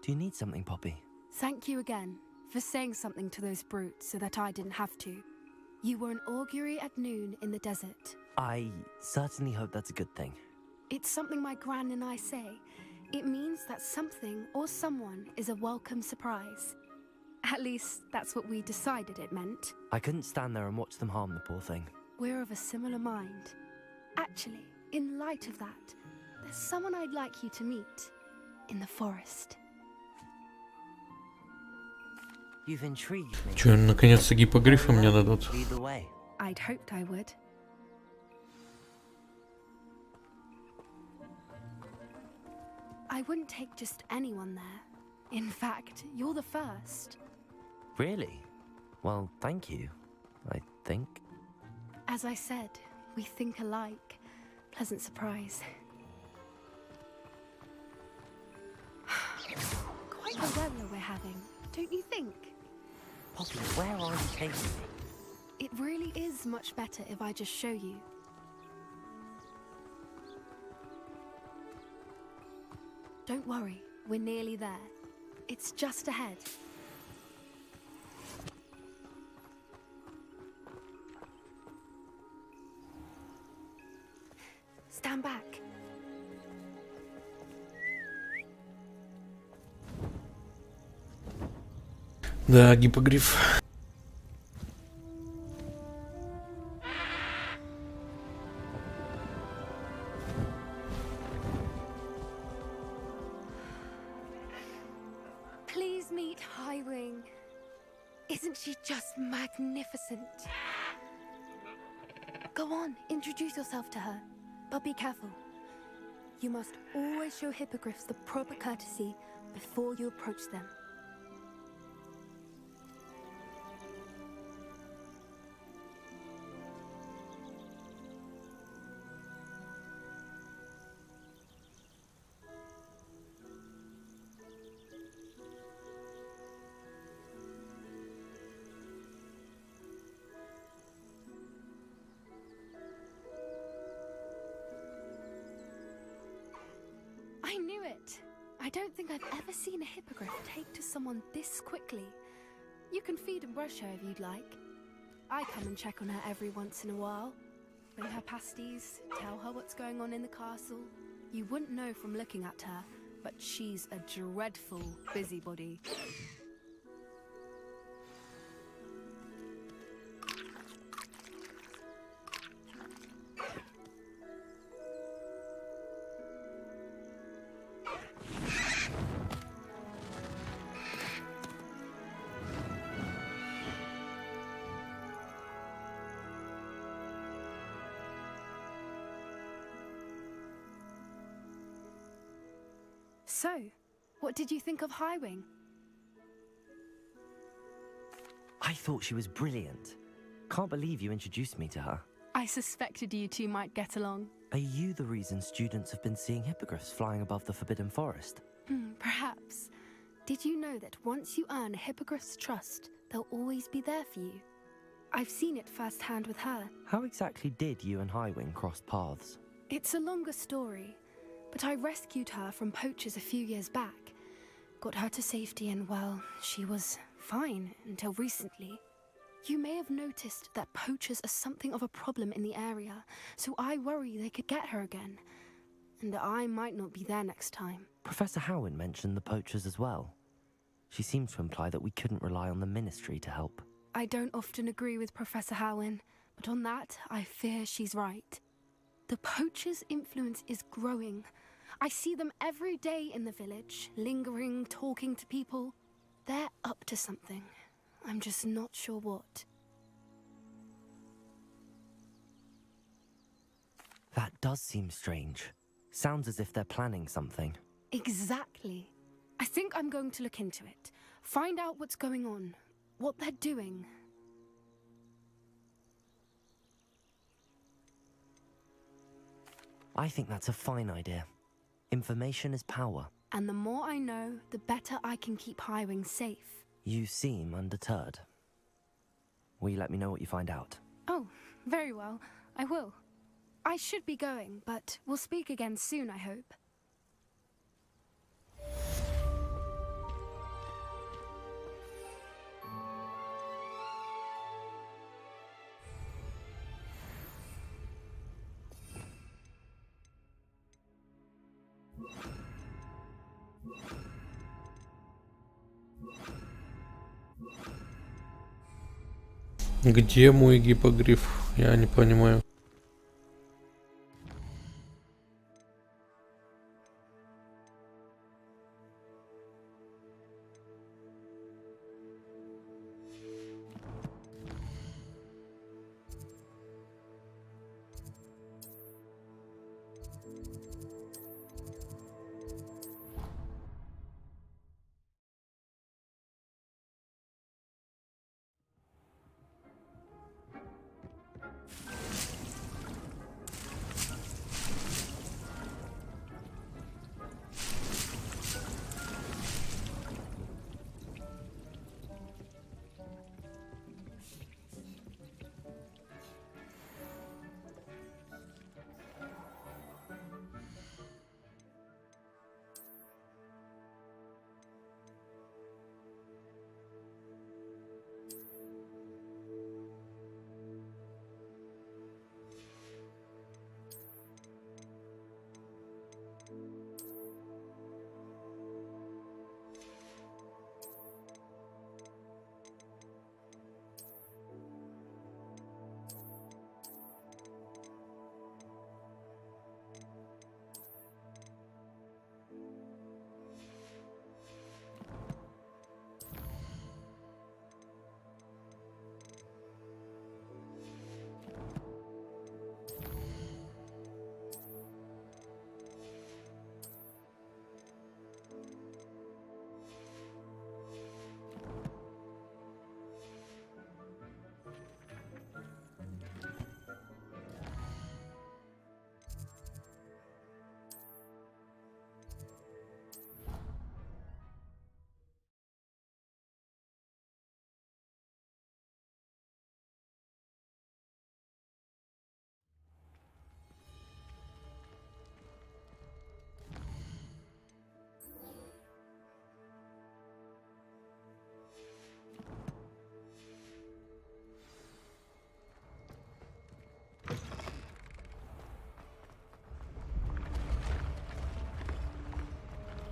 Do you need something, Poppy? Thank you again for saying something to those brutes so that I didn't have to. You were an augury at noon in the desert. I certainly hope that's a good thing. It's something my gran and I say. It means that something or someone is a welcome surprise. At least, that's what we decided it meant. I couldn't stand there and watch them harm the poor thing. We're of a similar mind. Actually, in light of that, there's someone I'd like you to meet in the forest. You've intrigued me. Чё, наконец-то гипогрифы мне дадут? Either way. I'd hoped I would. I wouldn't take just anyone there. In fact, you're the first. Really? Well, thank you, I think. As I said, we think alike. Pleasant surprise. Quite the weather we're having, don't you think? Poppy, where are you taking me? It really is much better if I just show you. Don't worry, we're nearly there. It's just ahead. Stand back. Да, гипогриф. Please meet Highwing. Isn't she just magnificent? Go on, introduce yourself to her. But be careful. You must always show hippogriffs the proper courtesy before you approach them. I knew it! I don't think I've ever seen a hippogriff take to someone this quickly. You can feed and brush her if you'd like. I come and check on her every once in a while. Bring her pasties, tell her what's going on in the castle. You wouldn't know from looking at her, but she's a dreadful busybody. So, what did you think of Highwing? I thought she was brilliant. Can't believe you introduced me to her. I suspected you two might get along. Are you the reason students have been seeing hippogriffs flying above the Forbidden Forest? Perhaps. Did you know that once you earn a hippogriff's trust, they'll always be there for you? I've seen it firsthand with her. How exactly did you and Highwing cross paths? It's a longer story, but I rescued her from poachers a few years back. Got her to safety and, well, she was fine until recently. You may have noticed that poachers are something of a problem in the area, so I worry they could get her again. And I might not be there next time. Professor Howin mentioned the poachers as well. She seemed to imply that we couldn't rely on the Ministry to help. I don't often agree with Professor Howin, but on that, I fear she's right. The poachers' influence is growing. I see them every day in the village, lingering, talking to people. They're up to something. I'm just not sure what. That does seem strange. Sounds as if they're planning something. Exactly. I think I'm going to look into it. Find out what's going on, what they're doing. I think that's a fine idea. Information is power. And the more I know, the better I can keep Highwing safe. You seem undeterred. Will you let me know what you find out? Oh, very well. I will. I should be going, but we'll speak again soon, I hope. Где мой гипогриф? Я не понимаю.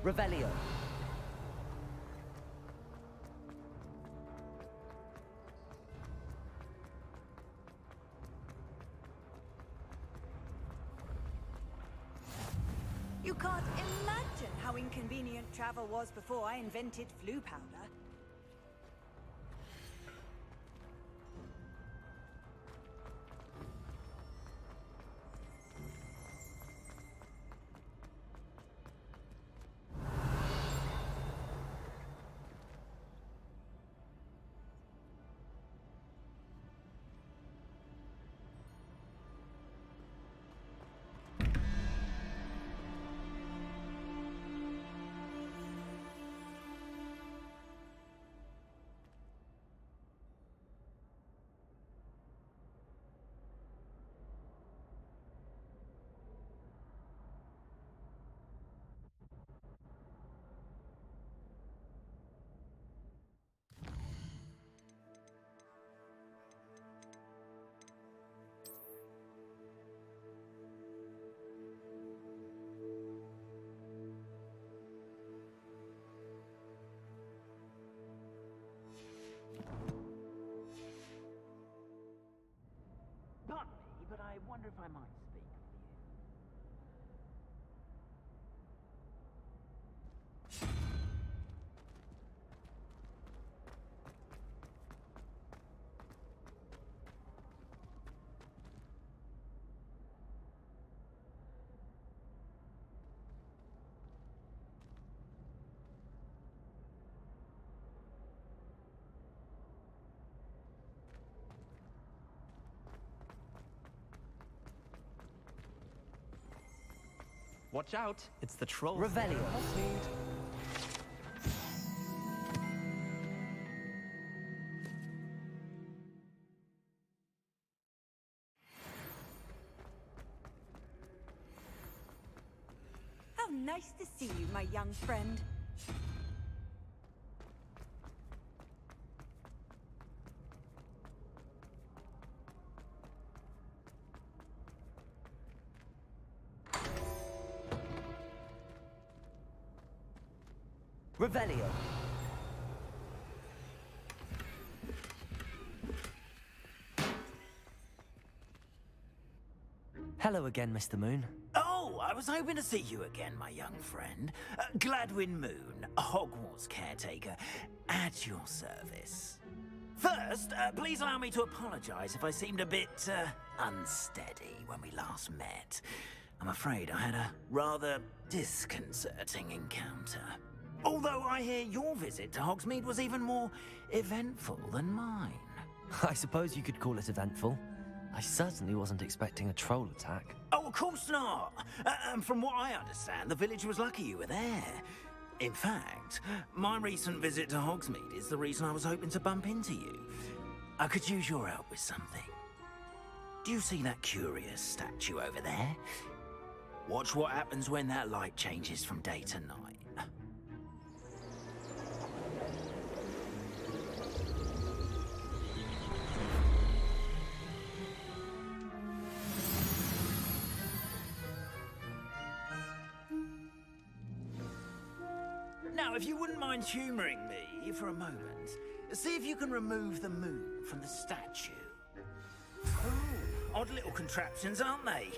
Revelio. You can't imagine how inconvenient travel was before I invented flu powder. Pardon me, but I wonder if I might speak with you. Watch out, it's the troll. Revelio. How nice to see you, my young friend. Revelio. Hello again, Mr. Moon. Oh, I was hoping to see you again, my young friend. Gladwin Moon, Hogwarts caretaker, at your service. First, please allow me to apologize if I seemed a bit unsteady when we last met. I'm afraid I had a rather disconcerting encounter. Although I hear your visit to Hogsmeade was even more eventful than mine. I suppose you could call it eventful. I certainly wasn't expecting a troll attack. Oh, of course not. And from what I understand, the village was lucky you were there. In fact, my recent visit to Hogsmeade is the reason I was hoping to bump into you. I could use your help with something. Do you see that curious statue over there? Watch what happens when that light changes from day to night. Now, if you wouldn't mind humouring me for a moment, see if you can remove the moon from the statue. Oh, odd little contraptions, aren't they?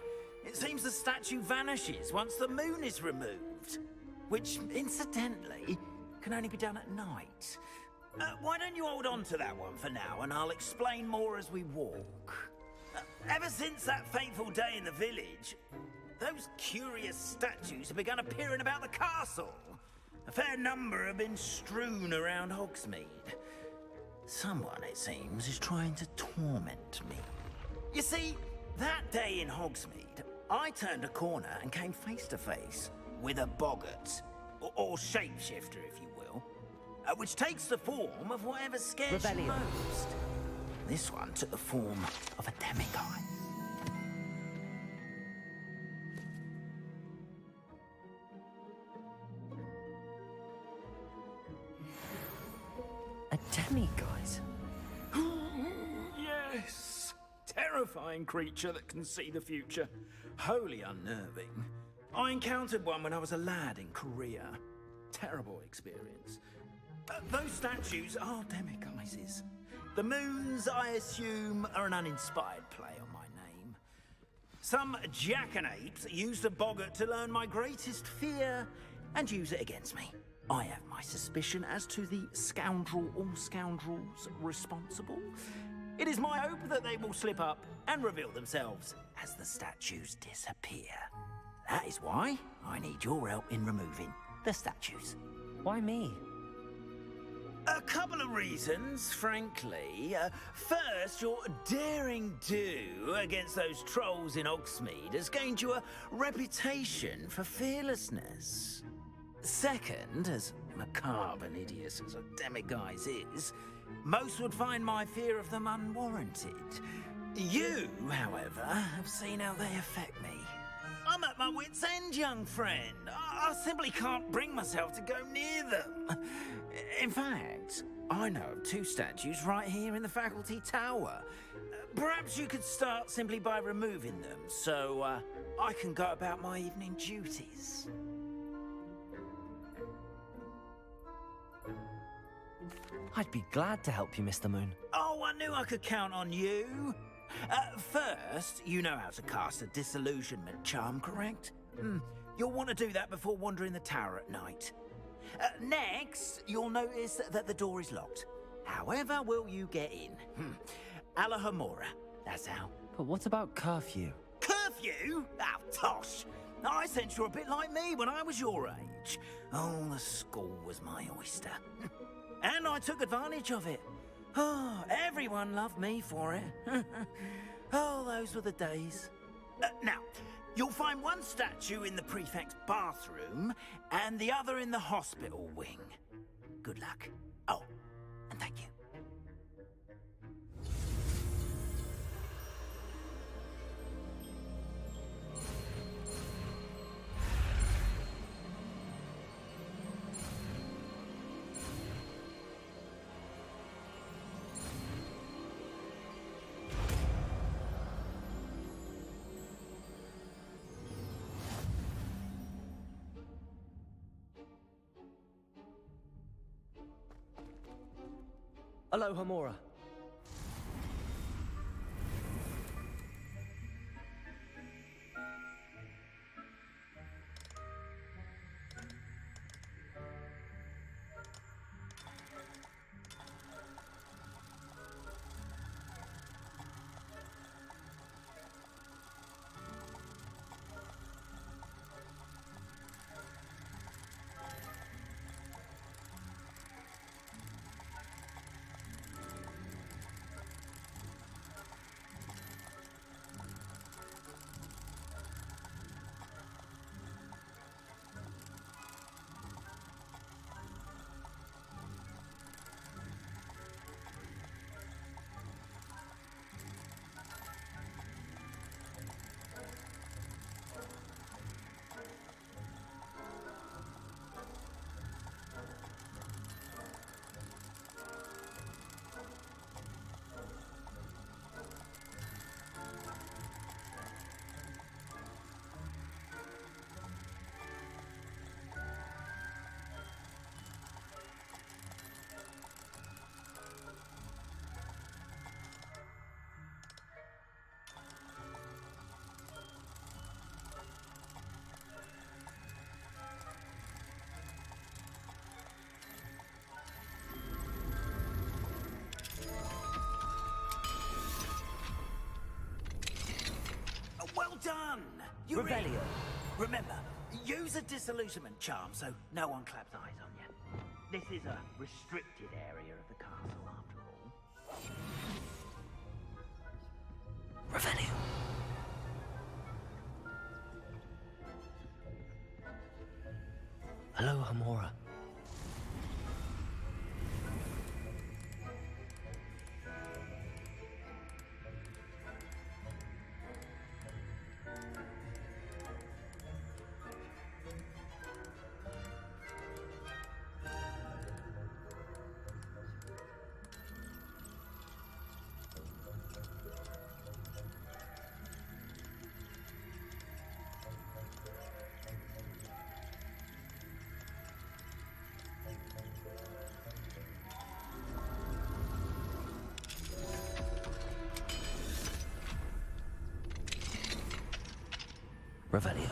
It seems the statue vanishes once the moon is removed, which, incidentally, can only be done at night. Why don't you hold on to that one for now, and I'll explain more as we walk. Ever since that fateful day in the village, those curious statues have begun appearing about the castle. A fair number have been strewn around Hogsmeade. Someone, it seems, is trying to torment me. You see, that day in Hogsmeade, I turned a corner and came face to face with a boggart, or shapeshifter, if you will, which takes the form of whatever scares you most. This one took the form of a demigod. A demiguise? Yes! Terrifying creature that can see the future. Wholly unnerving. I encountered one when I was a lad in Korea. Terrible experience. Those statues are demiguises. The moons, I assume, are an uninspired play on my name. Some jackanapes used a boggart to learn my greatest fear and use it against me. I have my suspicion as to the scoundrel or scoundrels responsible. It is my hope that they will slip up and reveal themselves as the statues disappear. That is why I need your help in removing the statues. Why me? A couple of reasons, frankly. First, your daring do against those trolls in Hogsmeade has gained you a reputation for fearlessness. Second, as macabre and hideous as a demiguise is, most would find my fear of them unwarranted. You, however, have seen how they affect me. I'm at my wit's end, young friend. I simply can't bring myself to go near them. In fact, I know of two statues right here in the faculty tower. Perhaps you could start simply by removing them, so I can go about my evening duties. I'd be glad to help you, Mr. Moon. Oh, I knew I could count on you. First, you know how to cast a disillusionment charm, correct? You'll want to do that before wandering the tower at night. Next, you'll notice that the door is locked. However will you get in? Alahomora, that's how. But what about curfew? Curfew? Oh, tosh. I sense you're a bit like me when I was your age. Oh, the school was my oyster. And I took advantage of it. Oh, everyone loved me for it. Oh, those were the days. Now, you'll find one statue in the prefect's bathroom and the other in the hospital wing. Good luck. Oh, and thank you. Aloha Mora. Well done! You really... Remember, use a disillusionment charm so no one claps eyes on you. This is a restricted area of the castle, after all. Revelio. Aloha Mora. Revelio.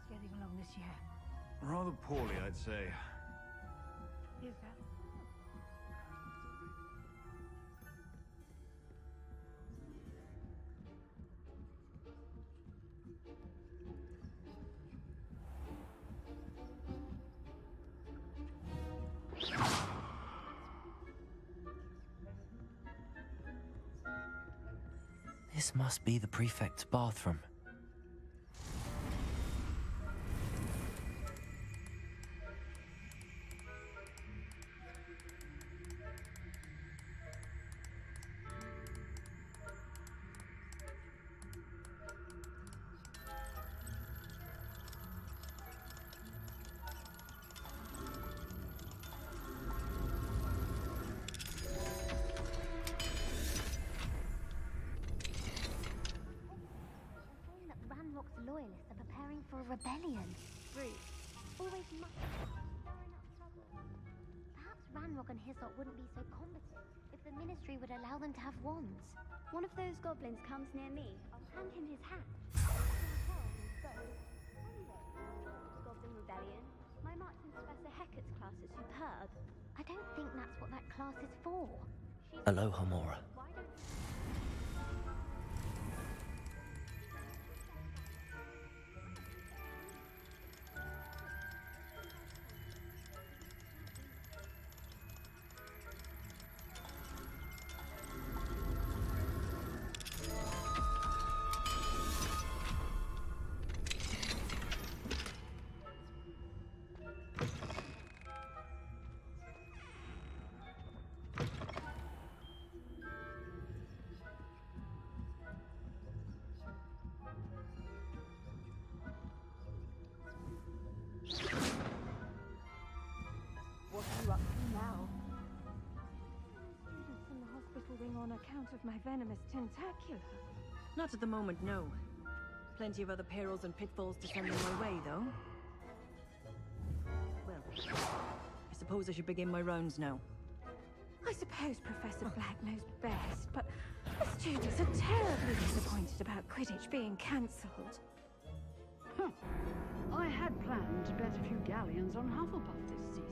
getting along this year? Rather poorly, I'd say. Is that? This must be the prefect's bathroom. Loyalists are preparing for a rebellion. Rude. Always much trouble. Perhaps Ranrock and Hyssop wouldn't be so competent if the Ministry would allow them to have wands. One of those goblins comes near me, I'll hand him his hat. Goblin Rebellion. My Martin Professor Hecat's class is superb. I don't think that's what that class is for. Aloha, Mora. Why don't What are you up to now? Students in the hospital wing on account of my venomous tentacula. Not at the moment, no. Plenty of other perils and pitfalls to send them my way, though. Well, I suppose I should begin my rounds now. I suppose Professor Black knows best, but the students are terribly disappointed about Quidditch being cancelled. I had planned to bet a few galleons on Hufflepuff this season.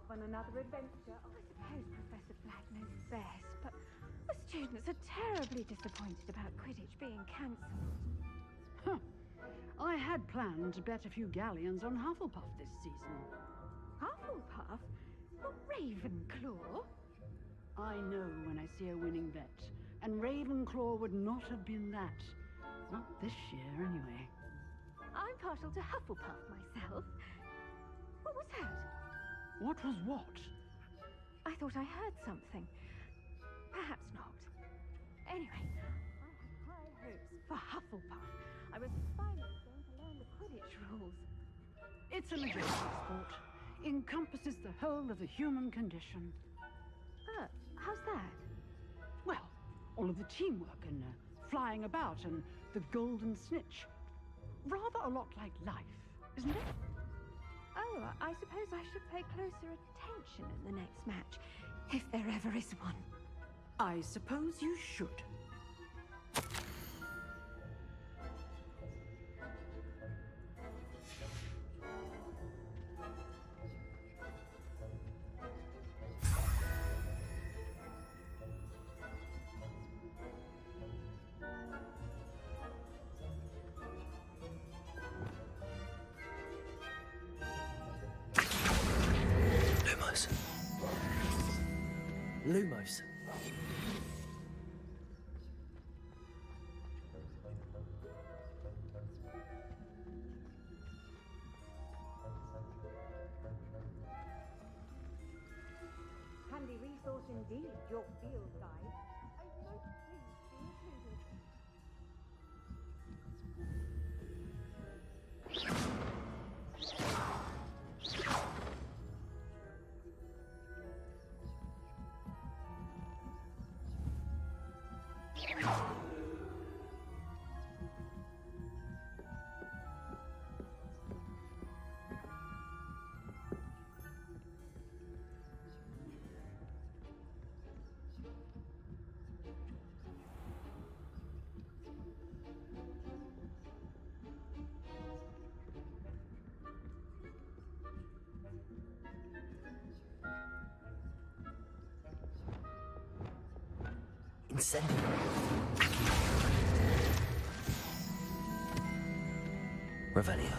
On another adventure. I suppose Professor Black knows best, but the students are terribly disappointed about Quidditch being cancelled. I had planned to bet a few galleons on Hufflepuff this season. Hufflepuff? Not Ravenclaw? I know when I see a winning bet, and Ravenclaw would not have been that. Not this year, anyway. I'm partial to Hufflepuff myself. What was that? What was what? I thought I heard something. Perhaps not. Anyway, I had high hopes for Hufflepuff. I was finally going to learn the Quidditch rules. It's a majestic sport. encompasses the whole of the human condition. How's that? Well, all of the teamwork and flying about and the golden snitch. Rather a lot like life, isn't it? Oh, I suppose I should pay closer attention at the next match, if there ever is one. I suppose you should. Lumos. Handy resource indeed, your field guide. I so pleased to be included. Incendiary. Revelio.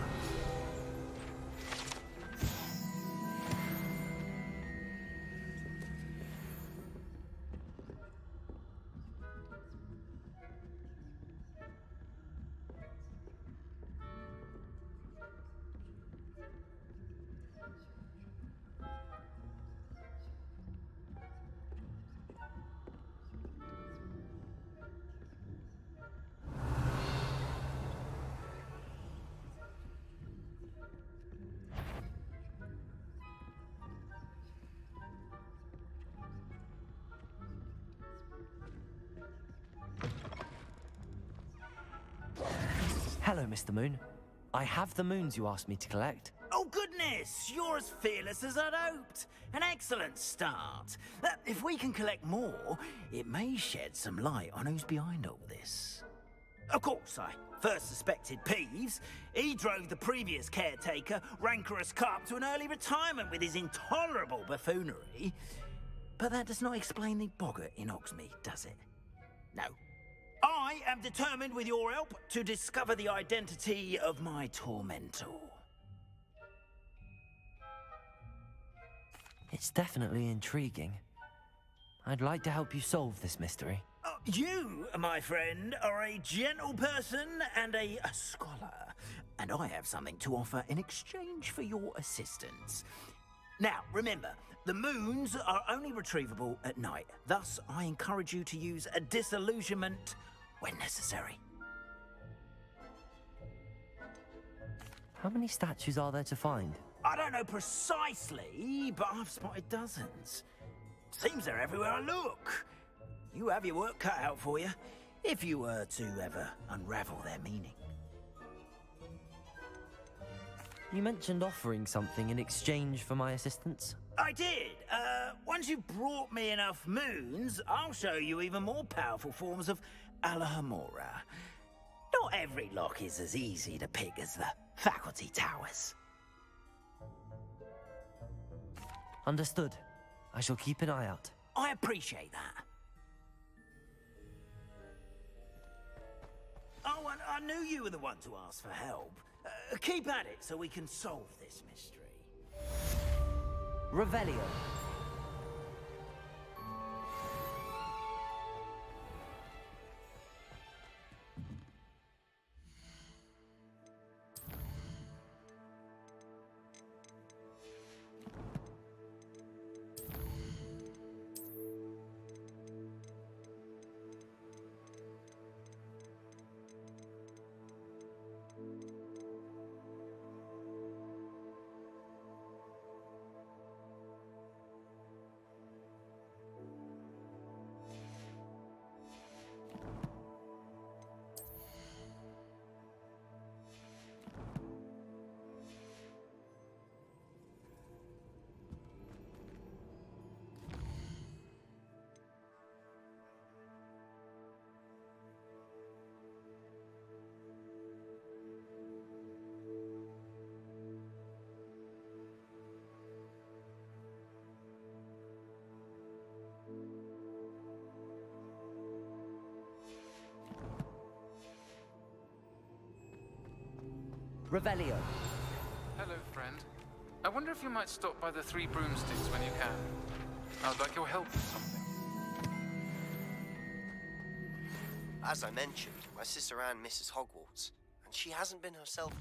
Hello, Mr. Moon. I have the moons you asked me to collect. Oh, goodness! You're as fearless as I'd hoped. An excellent start. If we can collect more, it may shed some light on who's behind all this. Of course, I first suspected Peeves. He drove the previous caretaker, Rancorous Carp, to an early retirement with his intolerable buffoonery. But that does not explain the boggart in Hogsmeade, does it? No. I am determined, with your help, to discover the identity of my tormentor. It's definitely intriguing. I'd like to help you solve this mystery. You, my friend, are a gentle person and a scholar, and I have something to offer in exchange for your assistance. Now, remember, the moons are only retrievable at night. Thus, I encourage you to use a disillusionment when necessary. How many statues are there to find? I don't know precisely, but I've spotted dozens. Seems they're everywhere I look. You have your work cut out for you, if you were to ever unravel their meaning. You mentioned offering something in exchange for my assistance? I did. Once you've brought me enough moons, I'll show you even more powerful forms of Alohomora. Not every lock is as easy to pick as the faculty towers. Understood. I shall keep an eye out. I appreciate that. Oh, and I knew you were the one to ask for help. Keep at it so we can solve this mystery. Revelio. Revelio. Hello, friend. I wonder if you might stop by the Three Broomsticks when you can. I'd like your help with something. As I mentioned, my sister Anne misses Hogwarts, and she hasn't been herself.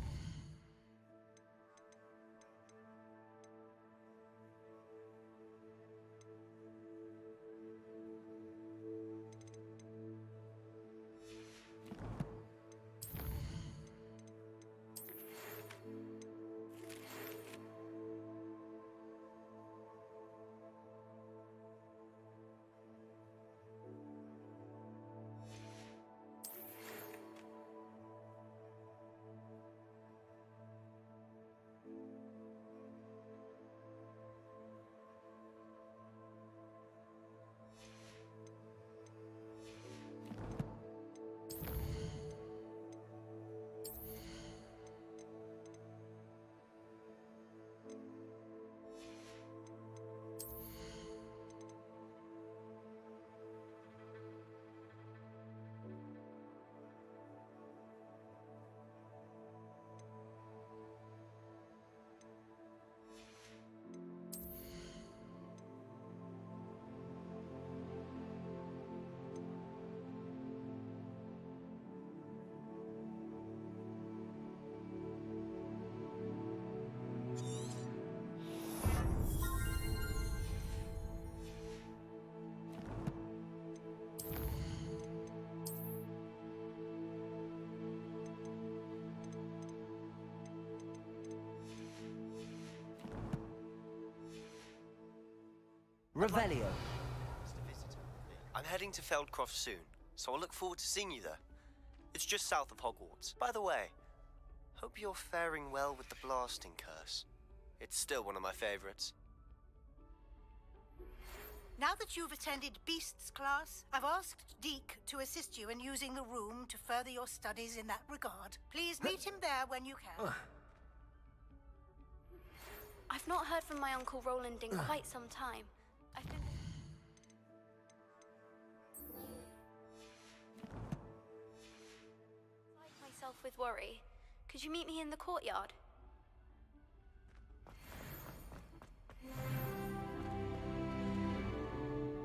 Revelio. I'm heading to Feldcroft soon, so I'll look forward to seeing you there. It's just south of Hogwarts. By the way, hope you're faring well with the blasting curse. It's still one of my favorites. Now that you've attended Beasts class, I've asked Deke to assist you in using the room to further your studies in that regard. Please meet him there when you can. I've not heard from my Uncle Roland in quite some time. I've been... myself with worry. Could you meet me in the courtyard?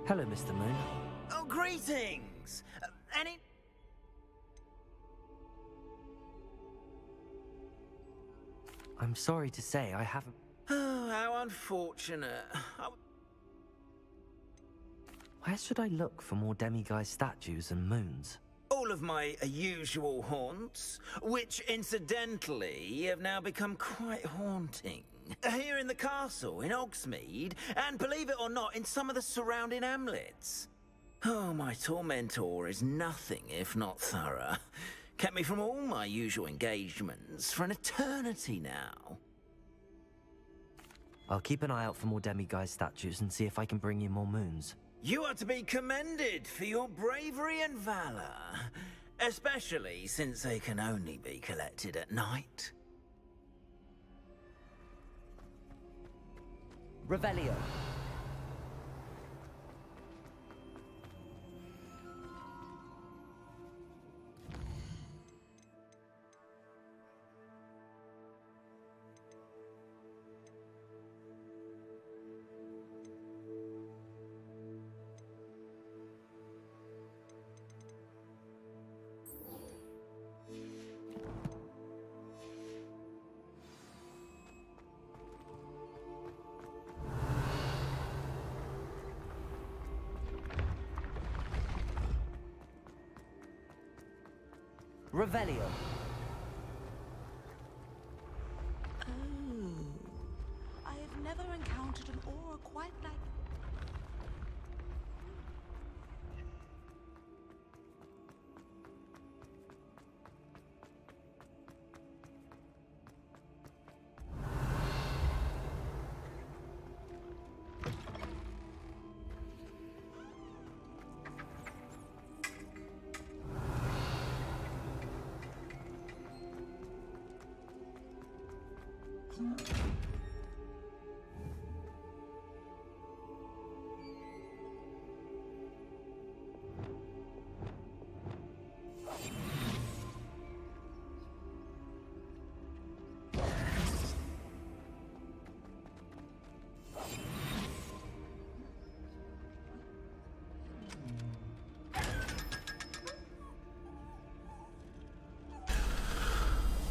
Hello, Mr. Moon. Oh, greetings! Any... I'm sorry to say I haven't... Oh, how unfortunate. Where should I look for more demiguise statues and moons? All of my usual haunts, which incidentally have now become quite haunting. Here in the castle, in Hogsmeade, and believe it or not, in some of the surrounding hamlets. Oh, my tormentor is nothing if not thorough. Kept me from all my usual engagements for an eternity now. I'll keep an eye out for more demiguise statues and see if I can bring you more moons. You are to be commended for your bravery and valor, especially since they can only be collected at night. Revelio. Revelio. Oh, I have never encountered an aura quite like...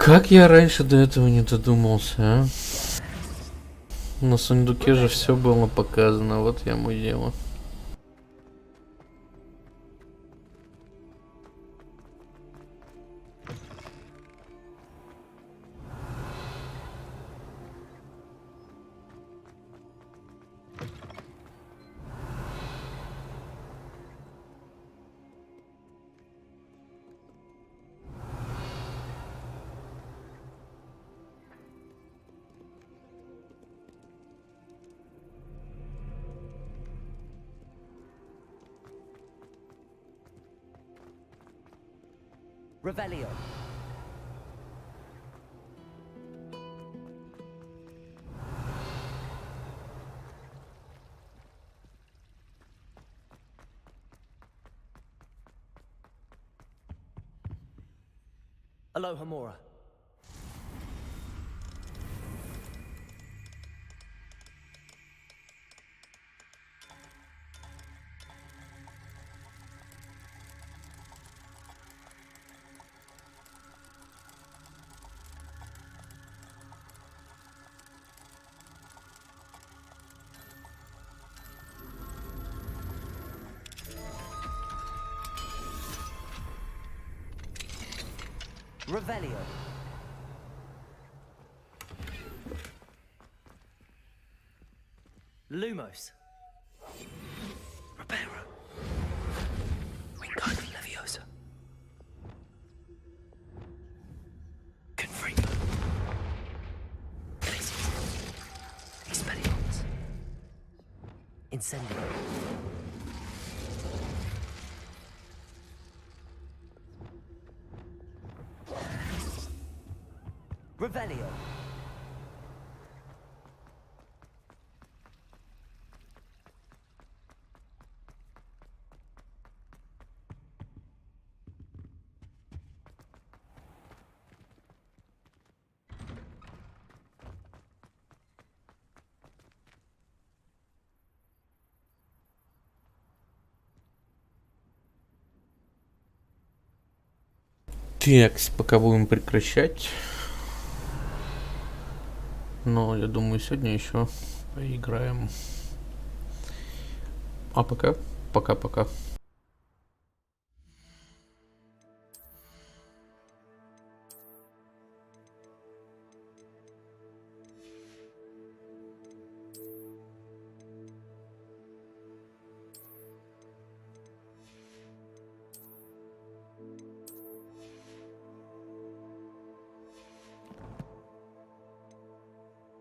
Как я раньше до этого не додумался, а? На сундуке же все было показано, вот я мое дело. Revelio. Alohomora. Revelio. Lumos. Reparo. Wingardium Leviosa. Confringo. Glacius. Expelliarmus. Incendio. Revelio. Так, пока будем прекращать. Но я думаю, сегодня еще поиграем. А пока. Пока-пока.